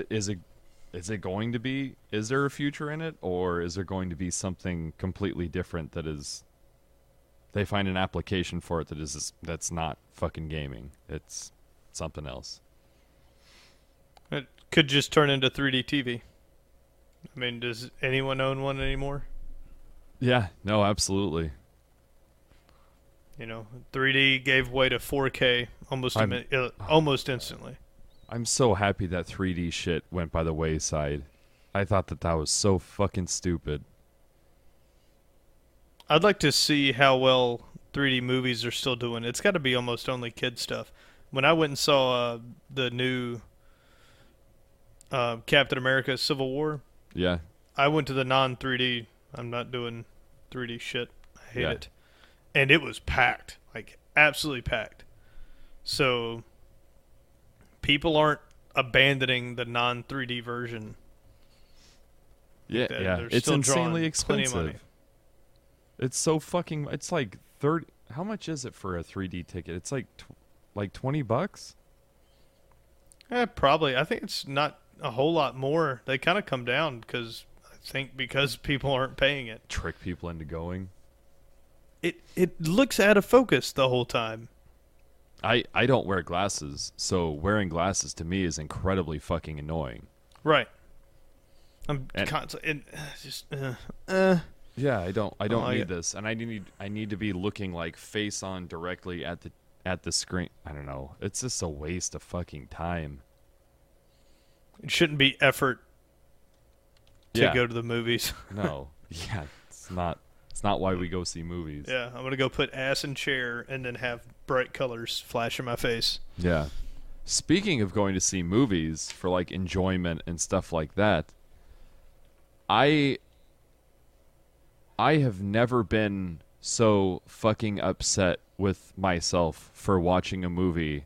A: is it going to be? Is there a future in it, or is there going to be something completely different that is? They find an application for it that's not fucking gaming. It's something else.
B: It could just turn into 3D TV. I mean, does anyone own one anymore?
A: Yeah, no, absolutely.
B: 3D gave way to 4K almost instantly.
A: I'm so happy that 3D shit went by the wayside. I thought that was so fucking stupid.
B: I'd like to see how well 3D movies are still doing. It's got to be almost only kid stuff. When I went and saw the new Captain America Civil War,
A: Yeah.
B: I went to the non-3D. I'm not doing 3D shit. I hate it. And it was packed. Like, absolutely packed. So, people aren't abandoning the non-3D version.
A: Yeah, yeah. It's insanely expensive. It's so fucking... It's like 30... How much is it for a 3D ticket? It's like $20?
B: Probably. I think it's not a whole lot more. They kind of come down because people aren't paying it.
A: Trick people into going.
B: It looks out of focus the whole time.
A: I don't wear glasses, so wearing glasses to me is incredibly fucking annoying.
B: Right. I'm constantly just
A: Yeah, I don't need this, and I need to be looking like face on directly at the screen. I don't know. It's just a waste of fucking time.
B: It shouldn't be effort to go to the movies.
A: No. Yeah, it's not why we go see movies.
B: Yeah, I'm going to go put ass in chair and then have bright colors flash in my face.
A: Yeah. Speaking of going to see movies for like enjoyment and stuff like that, I have never been so fucking upset with myself for watching a movie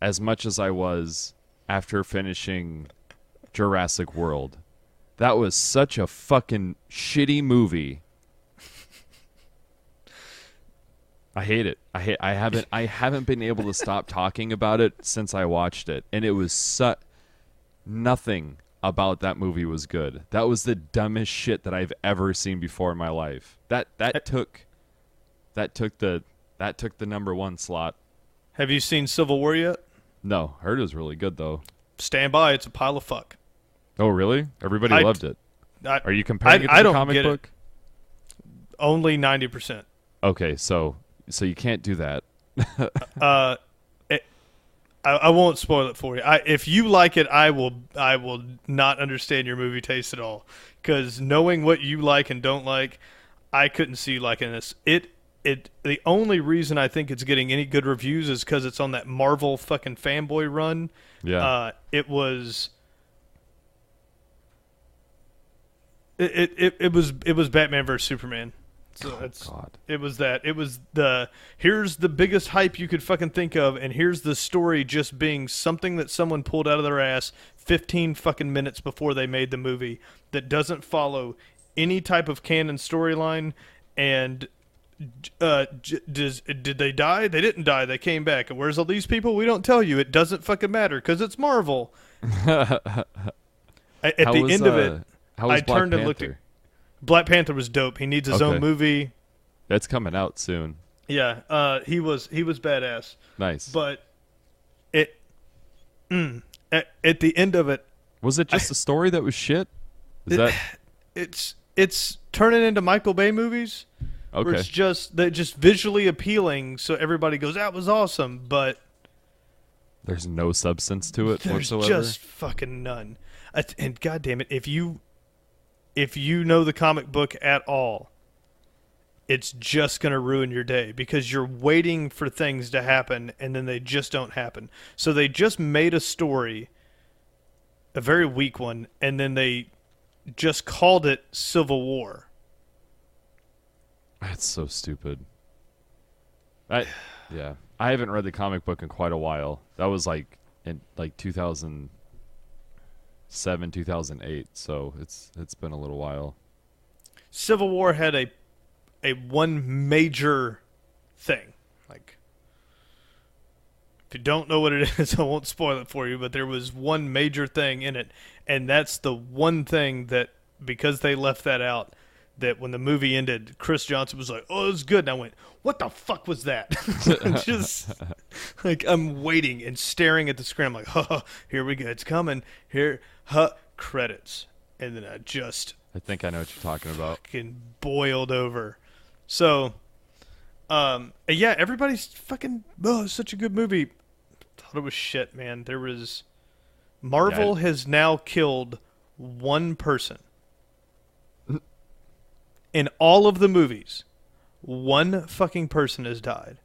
A: as much as I was after finishing Jurassic World. That was such a fucking shitty movie. I hate it. I haven't been able to stop talking about it since I watched it, and it was nothing about that movie was good. That was the dumbest shit that I've ever seen before in my life. That took the number one slot.
B: Have you seen Civil War yet?
A: No, heard it was really good though.
B: Stand by, it's a pile of fuck.
A: Oh really? Everybody loved it. Are you comparing it to the comic book?
B: Only 90%.
A: Okay, so you can't do that.
B: I won't spoil it for you. If you like it, I will not understand your movie taste at all. Because knowing what you like and don't like, I couldn't see you liking this. The only reason I think it's getting any good reviews is because it's on that Marvel fucking fanboy run.
A: Yeah.
B: It was Batman vs Superman. So
A: God.
B: It was that. It was here's the biggest hype you could fucking think of, and here's the story just being something that someone pulled out of their ass 15 fucking minutes before they made the movie that doesn't follow any type of canon storyline. And did they die? They didn't die. They came back. And where's all these people? We don't tell you. It doesn't fucking matter because it's Marvel. At the end of it, I turned and looked at. Black Panther was dope. He needs his own movie.
A: That's coming out soon.
B: Yeah, he was badass.
A: Nice.
B: But at the end of it,
A: was it just a story that was shit?
B: It's turning into Michael Bay movies.
A: Okay.
B: Where they're just visually appealing, so everybody goes, "That was awesome," but
A: there's no substance to it whatsoever.
B: There's just fucking none. And goddamn it, if you know the comic book at all, it's just going to ruin your day because you're waiting for things to happen and then they just don't happen. So they just made a story, a very weak one, and then they just called it Civil War.
A: That's so stupid. I haven't read the comic book in quite a while. That was like in 2007, 2008, so it's been a little while.
B: Civil War had a one major thing. Like If you don't know what it is, I won't spoil it for you, but there was one major thing in it, and that's the one thing that, because they left that out, that when the movie ended, Chris Johnson was like, "Oh, it was good," and I went, "What the fuck was that?" Just like I'm waiting and staring at the screen. I'm like, "Huh, here we go, it's coming." Here, credits, and then I just
A: I think I know what you're talking about.
B: fucking boiled over. So, yeah, everybody's fucking. Oh, it's such a good movie. Thought it was shit, man. There was Marvel has now killed one person in all of the movies. One fucking person has died.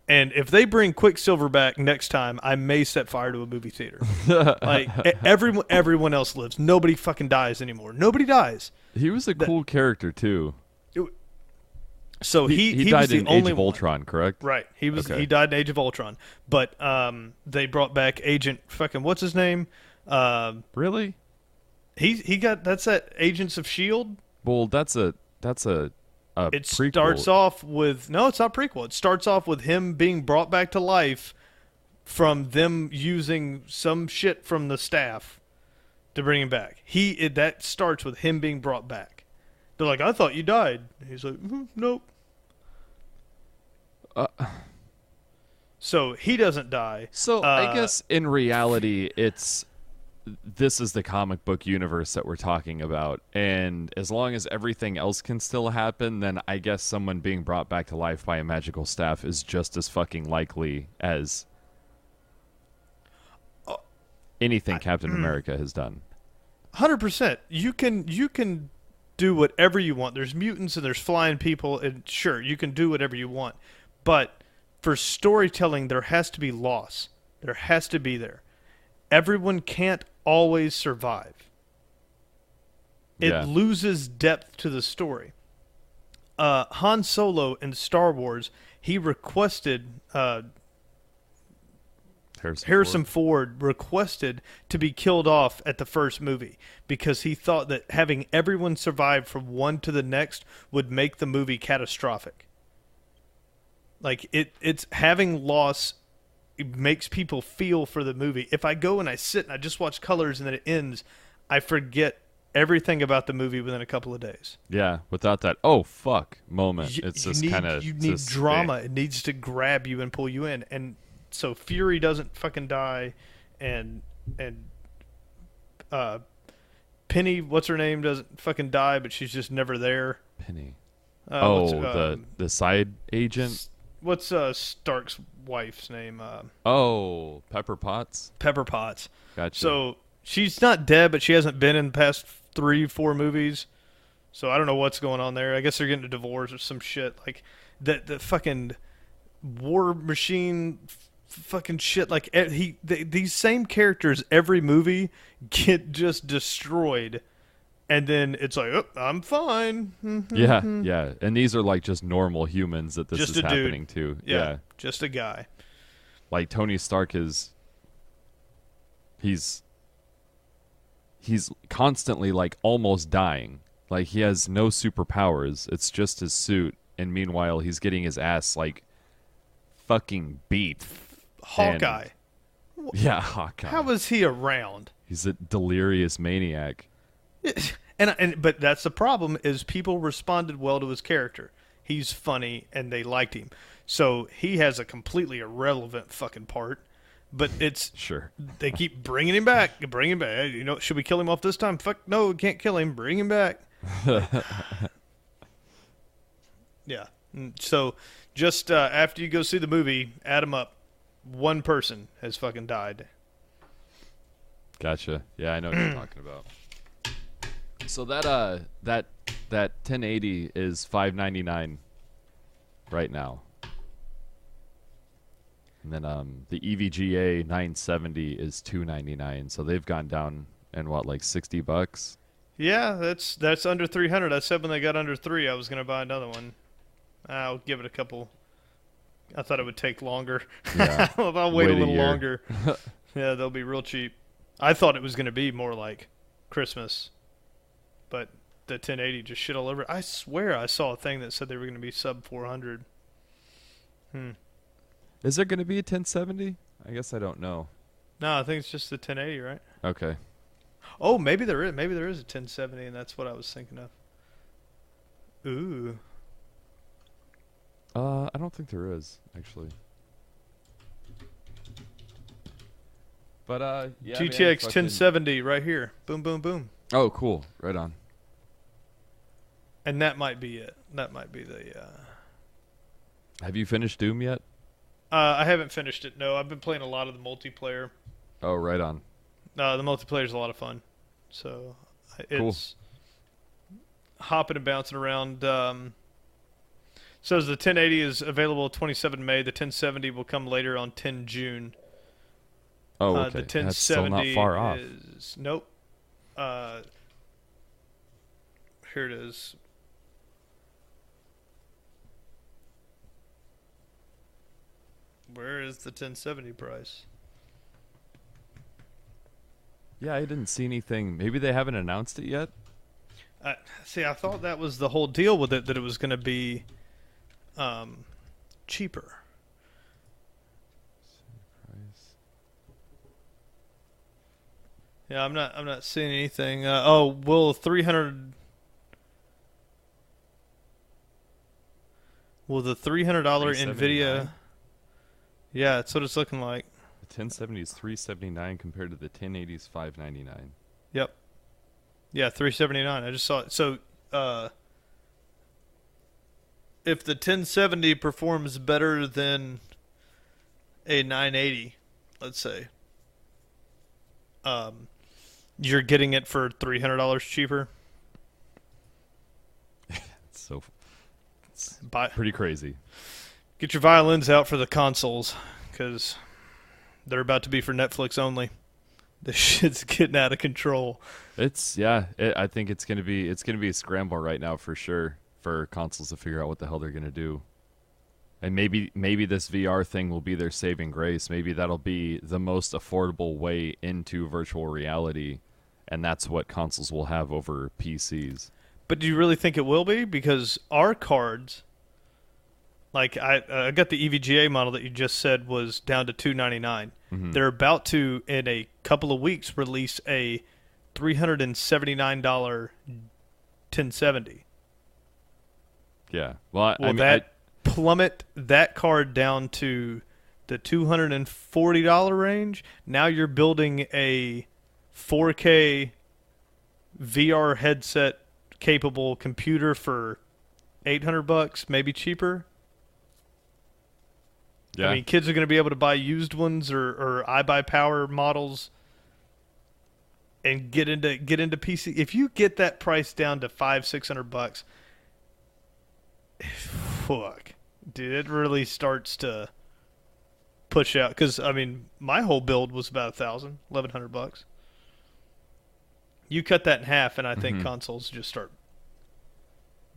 B: And if they bring Quicksilver back next time, I may set fire to a movie theater. Like everyone else lives. Nobody fucking dies anymore. Nobody dies.
A: He was a cool character too.
B: So he
A: died
B: was the
A: in
B: only
A: Age of Ultron, correct?
B: Right. He was
A: Okay.
B: he died in Age of Ultron. But they brought back Agent fucking what's his name?
A: Really?
B: He got that's that Agents of Shield.
A: Well, that's a
B: It
A: prequel.
B: starts off with no, it's not prequel. It starts off with him being brought back to life from them using some shit from the staff to bring him back. That starts with him being brought back. They're like, "I thought you died." He's like, "Nope." So he doesn't die.
A: So I guess in reality, this is the comic book universe that we're talking about, and as long as everything else can still happen, then I guess someone being brought back to life by a magical staff is just as fucking likely as anything Captain America has done.
B: 100%. You can do whatever you want. There's mutants and there's flying people, and sure, you can do whatever you want. But for storytelling, there has to be loss. There has to be there. Everyone can't always survive. It
A: Yeah.
B: loses depth to the story. Han Solo in Star Wars, he requested Harrison Ford requested to be killed off at the first movie because he thought that having everyone survive from one to the next would make the movie catastrophic. Like it's having loss, it makes people feel for the movie. If I go and I sit and I just watch colors and then it ends, I forget everything about the movie within a couple of days.
A: Yeah, without that "oh fuck" moment, it's just kind of
B: you need drama. It needs to grab you and pull you in, and so Fury doesn't fucking die, and Penny, what's her name, doesn't fucking die, but she's just never there.
A: Penny.
B: What's,
A: the side agent.
B: What's Stark's wife's name?
A: Pepper Potts.
B: Pepper Potts.
A: Gotcha.
B: So she's not dead, but she hasn't been in the past 3-4 movies. So I don't know what's going on there. I guess they're getting a divorce or some shit. Like the fucking War Machine fucking shit. Like these same characters every movie get just destroyed. And then it's like, oh, I'm fine.
A: Yeah. And these are like just normal humans that this
B: Just
A: is
B: a dude.
A: happening to. Yeah.
B: Just a guy.
A: Like Tony Stark he's constantly like almost dying. Like he has no superpowers. It's just his suit. And meanwhile, he's getting his ass like fucking beat.
B: Hawkeye.
A: Yeah, Hawkeye.
B: How was he around?
A: He's a delirious maniac.
B: But that's the problem is people responded well to his character. He's funny and they liked him. So he has a completely irrelevant fucking part. But it's
A: Sure.
B: they keep bringing him back. Hey, you know, should we kill him off this time? Fuck no, we can't kill him. Bring him back. Yeah. So just after you go see the movie, add them up. One person has fucking died.
A: Gotcha. Yeah, I know what you're talking about. So that 1080 is $599 right now. And then the EVGA 970 is $299. So they've gone down in what, like $60?
B: Yeah, that's under 300. I said when they got under 3 I was going to buy another one. I'll give it a couple. I thought it would take longer.
A: Yeah.
B: I'll wait a little
A: year.
B: longer. Yeah, they'll be real cheap. I thought it was going to be more like Christmas. But the 1080 just shit all over. I swear I saw a thing that said they were going to be sub 400. Hmm.
A: Is there going to be a 1070? I guess I don't know.
B: No, I think it's just the 1080, right?
A: Okay.
B: Oh, maybe there is. Maybe there is a 1070, and that's what I was thinking of. Ooh.
A: I don't think there is actually. But yeah, man,
B: GTX
A: fucking-
B: 1070 right here. Boom, boom, boom.
A: Oh, cool. Right on.
B: And that might be it. That might be the.
A: Have you finished Doom yet?
B: I haven't finished it. No, I've been playing a lot of the multiplayer.
A: Oh, right on.
B: The multiplayer is a lot of fun. So
A: Cool.
B: it's hopping and bouncing around. Says the 1080 is available 27 May. The 1070 will come later on 10 June.
A: Oh, okay.
B: The 1070
A: That's still not far off.
B: is nope. Here it is. Where is the 1070 price?
A: Yeah, I didn't see anything. Maybe they haven't announced it yet.
B: See, I thought that was the whole deal with it, that it was going to be cheaper. Yeah, I'm not seeing anything. Will the $300 Nvidia?
A: $379?
B: Yeah, that's what it's looking like.
A: The 1070 is $379 compared to the 1080 is $599.
B: Yep. Yeah, $379. I just saw it. So, if the 1070 performs better than a 980, let's say, you're getting it for $300 cheaper.
A: It's pretty crazy.
B: Get your violins out for the consoles, because they're about to be for Netflix only. This shit's getting out of control.
A: I think it's gonna be a scramble right now for sure for consoles to figure out what the hell they're gonna do. And maybe this VR thing will be their saving grace. Maybe that'll be the most affordable way into virtual reality, and that's what consoles will have over PCs.
B: But do you really think it will be? Because our cards, like I got the EVGA model that you just said was down to $299.
A: Mm-hmm.
B: They're about to, in a couple of weeks, release a $379 1070.
A: Yeah. Well,
B: Will that plummet that card down to the $240 range? Now you're building a 4K VR headset capable computer for $800, maybe cheaper.
A: yeah.
B: I mean, kids are going to be able to buy used ones or iBuyPower models and get into PC. If you get that price down to $500-600, fuck, dude, it really starts to push out. Because I mean, my whole build was about $1,100. You cut that in half, and I think consoles just start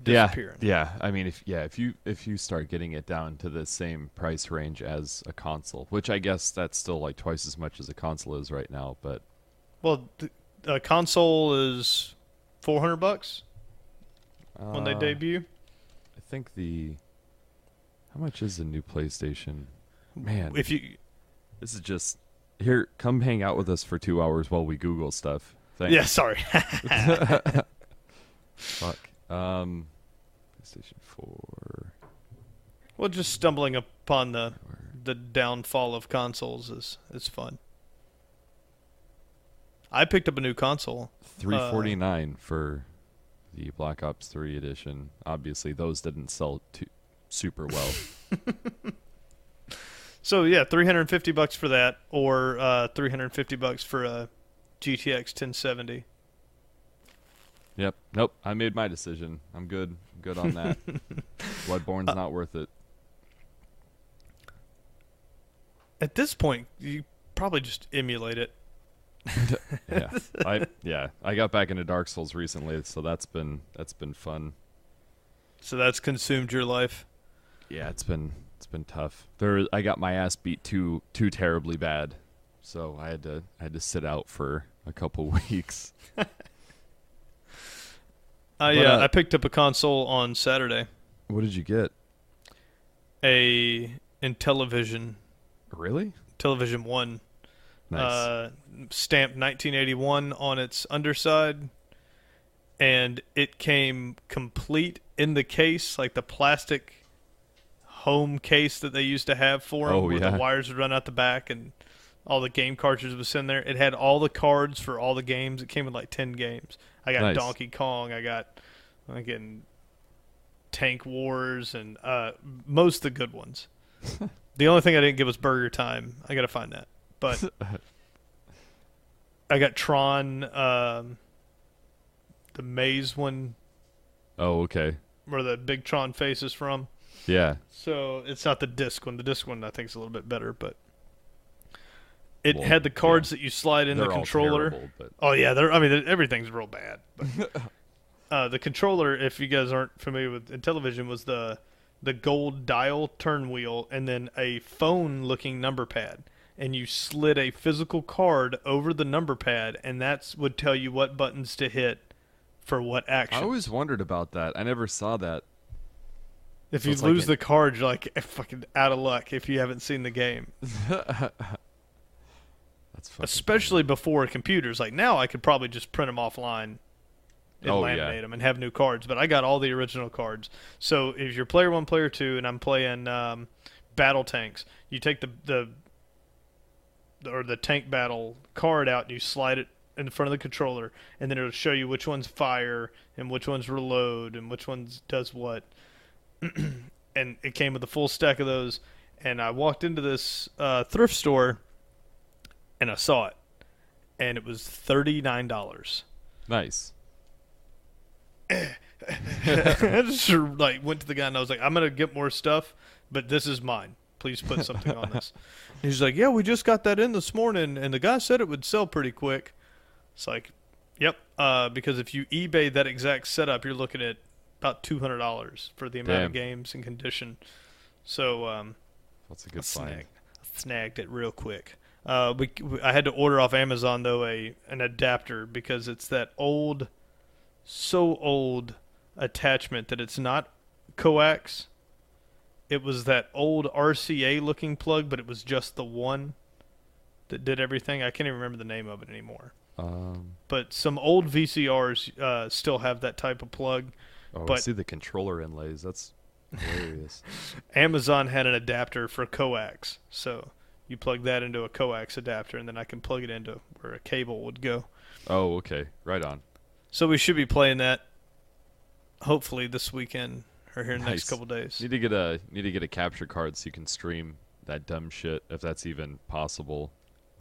B: disappearing.
A: Yeah. I mean, if you start getting it down to the same price range as a console, which I guess that's still like twice as much as a console is right now, but
B: Well, a console is $400 when they debut.
A: I think how much is the new PlayStation? Man,
B: If you
A: this is just here. Come hang out with us for 2 hours while we Google stuff. Thanks.
B: Yeah, sorry.
A: Fuck. PlayStation 4.
B: Well, just stumbling upon the downfall of consoles is fun. I picked up a new console.
A: $349 for the Black Ops 3 edition. Obviously, those didn't sell super well.
B: So yeah, $350 for that, or $350 for a GTX 1070.
A: Yep. Nope. I made my decision. I'm good. I'm good on that. Bloodborne's not worth it.
B: At this point, you probably just emulate it.
A: I got back into Dark Souls recently, so that's been fun.
B: So that's consumed your life.
A: Yeah, it's been tough. I got my ass beat too terribly bad, so I had to sit out for a couple weeks.
B: I picked up a console on Saturday.
A: What did you get?
B: a Intellivision,
A: Really?
B: Television One,
A: Nice.
B: stamped 1981 on its underside, and it came complete in the case, like the plastic home case that they used to have for them,
A: Oh
B: where the
A: yeah.
B: wires would run out the back and all the game cartridges was in there. It had all the cards for all the games. It came with like 10 games. I got
A: Nice.
B: Donkey Kong. I got again Tank Wars and most of the good ones. The only thing I didn't get was Burger Time. I got to find that. But I got Tron, the Maze one,
A: Oh, okay.
B: where the big Tron face is from.
A: Yeah.
B: So it's not the disc one. The disc one I think is a little bit better, but it
A: Well,
B: had the cards that you slide in the
A: they're all
B: controller.
A: terrible, but
B: Oh yeah, everything's real bad. But the controller, if you guys aren't familiar with Intellivision, was the gold dial turn wheel and then a phone looking number pad. And you slid a physical card over the number pad, and that would tell you what buttons to hit for what
A: I
B: action.
A: always wondered about that. I never saw that.
B: If
A: So
B: you
A: it's like
B: lose the card, you're like fucking out of luck if you haven't seen the game.
A: That's fucking
B: Especially before computers. Like now, I could probably just print them offline and
A: Oh,
B: laminate
A: yeah.
B: them and have new cards. But I got all the original cards. So if you're player one, player two, and I'm playing battle tanks, you take the tank battle card out and you slide it in front of the controller, and then it'll show you which ones fire and which ones reload and which ones does what. And it came with a full stack of those. And I walked into this thrift store and I saw it, and it was $39.
A: nice.
B: I just like went to the guy and I was like, I'm gonna get more stuff, but this is mine. Please put something on this. And he's like, yeah, we just got that in this morning, and the guy said it would sell pretty quick. It's like, yep, because if you eBay that exact setup, you're looking at about $200 for the amount of
A: Damn.
B: games and condition. So
A: That's a good find.
B: snagged it real quick. I had to order off Amazon though an adapter because it's that old, so old attachment that it's not coax. It was that old RCA looking plug, but it was just the one that did everything. I can't even remember the name of it anymore. But some old VCRs still have that type of plug.
A: Oh, I
B: But
A: see the controller inlays. That's hilarious.
B: Amazon had an adapter for coax, so you plug that into a coax adapter, and then I can plug it into where a cable would go.
A: Oh, okay. Right on.
B: So we should be playing that hopefully this weekend or here in the next
A: Nice.
B: couple days.
A: Need to get a capture card so you can stream that dumb shit if that's even possible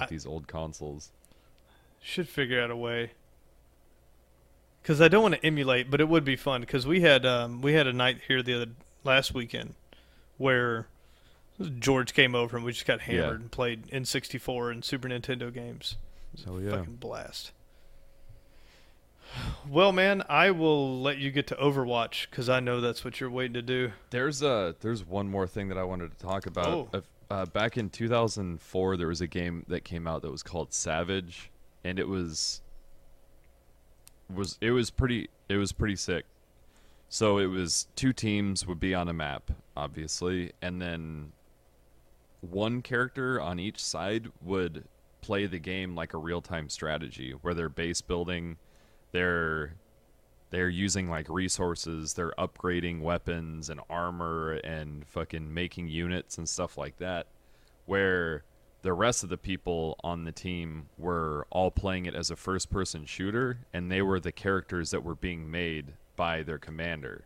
A: with these old consoles.
B: Should figure out a way. Because I don't want to emulate, but it would be fun. Because we had a night here last weekend where George came over and we just got hammered
A: Yeah.
B: and played N64 and Super Nintendo games. It was
A: Hell
B: a
A: yeah.
B: fucking blast. Well, man, I will let you get to Overwatch because I know that's what you're waiting to do.
A: There's one more thing that I wanted to talk about.
B: Oh.
A: Back in 2004, there was a game that came out that was called Savage, and it was pretty sick. So it was two teams would be on a map, obviously, and then one character on each side would play the game like a real-time strategy, where they're base building, they're using like resources, they're upgrading weapons and armor and fucking making units and stuff like that, where the rest of the people on the team were all playing it as a first person shooter, and they were the characters that were being made by their commander.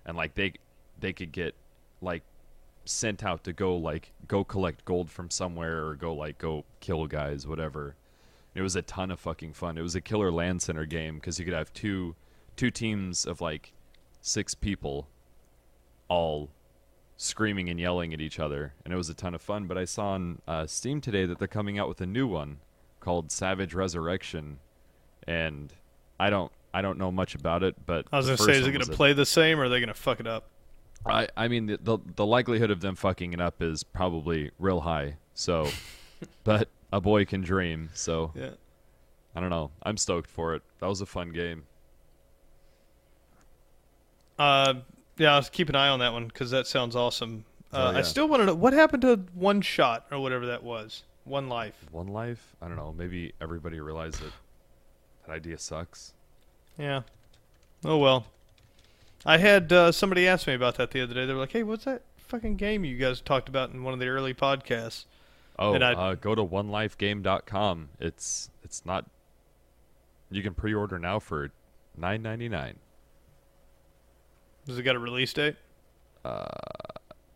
A: And like they could get like sent out to go collect gold from somewhere, or go kill guys, whatever. It was a ton of fucking fun. It was a killer land center game because you could have two teams of like 6 people all screaming and yelling at each other, and it was a ton of fun. But I saw on Steam today that they're coming out with a new one called Savage Resurrection, and I don't know much about it, but
B: I was
A: the
B: going to
A: first
B: say, is it
A: one
B: going
A: was
B: to play the same or are they going to fuck it up?
A: I mean the likelihood of them fucking it up is probably real high. So, but a boy can dream. So
B: Yeah.
A: I don't know. I'm stoked for it. That was a fun game.
B: Yeah, I'll keep an eye on that one because that sounds awesome.
A: Oh,
B: I
A: yeah.
B: still want to know what happened to One Shot or whatever that was. One Life.
A: One Life? I don't know. Maybe everybody realized that idea sucks.
B: Yeah. Oh well. I had somebody ask me about that the other day. They were like, "Hey, what's that fucking game you guys talked about in one of the early podcasts?"
A: Oh,
B: And I
A: go to onelifegame.com. It's not. You can pre-order now for $9.99.
B: Has it got a release date?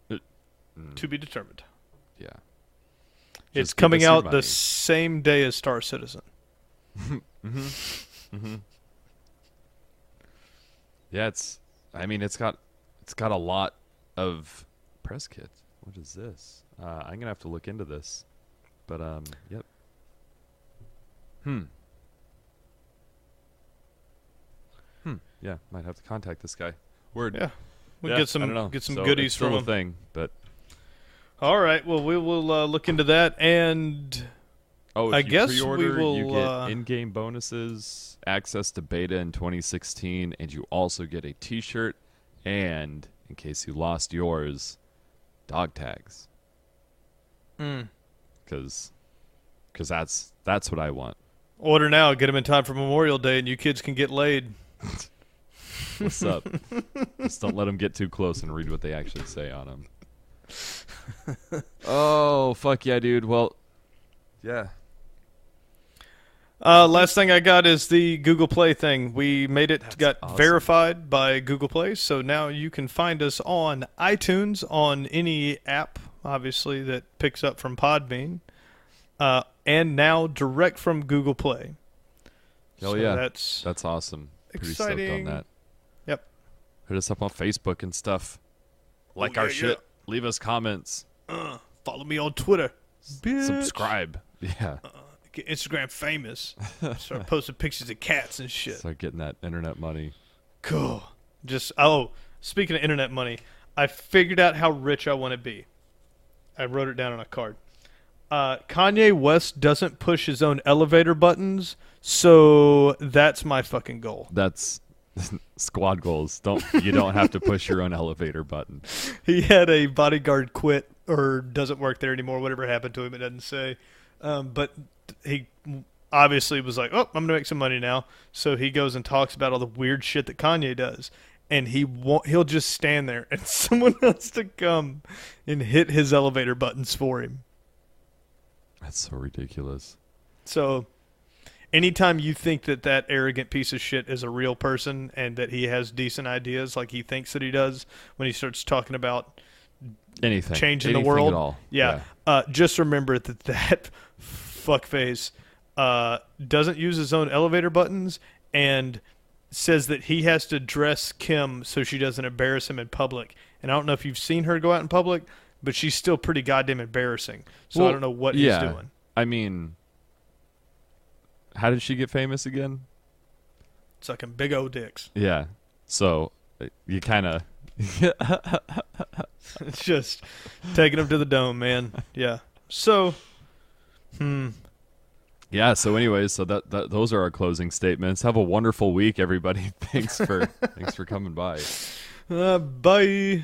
A: It-
B: To be determined.
A: Yeah.
B: It's
A: Just give
B: coming
A: us your
B: out the
A: money.
B: same day as Star Citizen.
A: Yeah, I mean, it's got a lot of press kits. What is this? I'm gonna have to look into this. But yep. Yeah, might have to contact this guy. Word.
B: Yeah. We'll
A: Yeah,
B: get
A: I don't know.
B: some
A: So
B: goodies
A: it's still
B: from
A: a
B: him.
A: thing, but
B: All right. Well, we will look into that, and
A: if
B: I
A: you
B: guess we
A: pre-order, you
B: will,
A: get in-game bonuses, access to beta in 2016, and you also get a T-shirt, and in case you lost yours, dog tags. Because that's what I want.
B: order now. Get them in time for Memorial Day, and you kids can get laid.
A: What's up? Just don't let them get too close and read what they actually say on them. Oh, fuck yeah, dude. Well, yeah.
B: Last thing I got is the Google Play thing. We made it,
A: That's
B: got
A: awesome.
B: verified by Google Play, so now you can find us on iTunes, on any app, obviously, that picks up from Podbean, and now direct from Google Play.
A: Hell
B: So
A: yeah.
B: that's
A: That's awesome. Pretty stoked on
B: exciting.
A: that.
B: Yep.
A: Hit us up on Facebook and stuff. Like our
B: yeah,
A: shit. Leave us comments.
B: Follow me on Twitter. Bitch.
A: Subscribe. Yeah.
B: Get Instagram famous. Start posting pictures of cats and shit.
A: Start getting that internet money.
B: Cool. Speaking of internet money, I figured out how rich I want to be. I wrote it down on a card. Kanye West doesn't push his own elevator buttons, so that's my fucking goal.
A: That's squad goals. You don't have to push your own elevator button.
B: He had a bodyguard quit or doesn't work there anymore. Whatever happened to him, it doesn't say. But he obviously was like, "Oh, I'm gonna make some money now." So he goes and talks about all the weird shit that Kanye does, and he'll just stand there, and someone has to come and hit his elevator buttons for him.
A: That's so ridiculous.
B: So anytime you think that arrogant piece of shit is a real person and that he has decent ideas like he thinks that he does, when he starts talking about
A: Anything.
B: changing the
A: Anything
B: world,
A: at all.
B: just remember that fuckface doesn't use his own elevator buttons and says that he has to dress Kim so she doesn't embarrass him in public. And I don't know if you've seen her go out in public, but she's still pretty goddamn embarrassing. So
A: Well,
B: I don't know what he's doing.
A: I mean, how did she get famous again?
B: Sucking big old dicks.
A: Yeah. So you kind of.
B: It's just taking him to the dome, man. Yeah. So,
A: Yeah. So, anyways, so that those are our closing statements. Have a wonderful week, everybody. Thanks for coming by.
B: bye.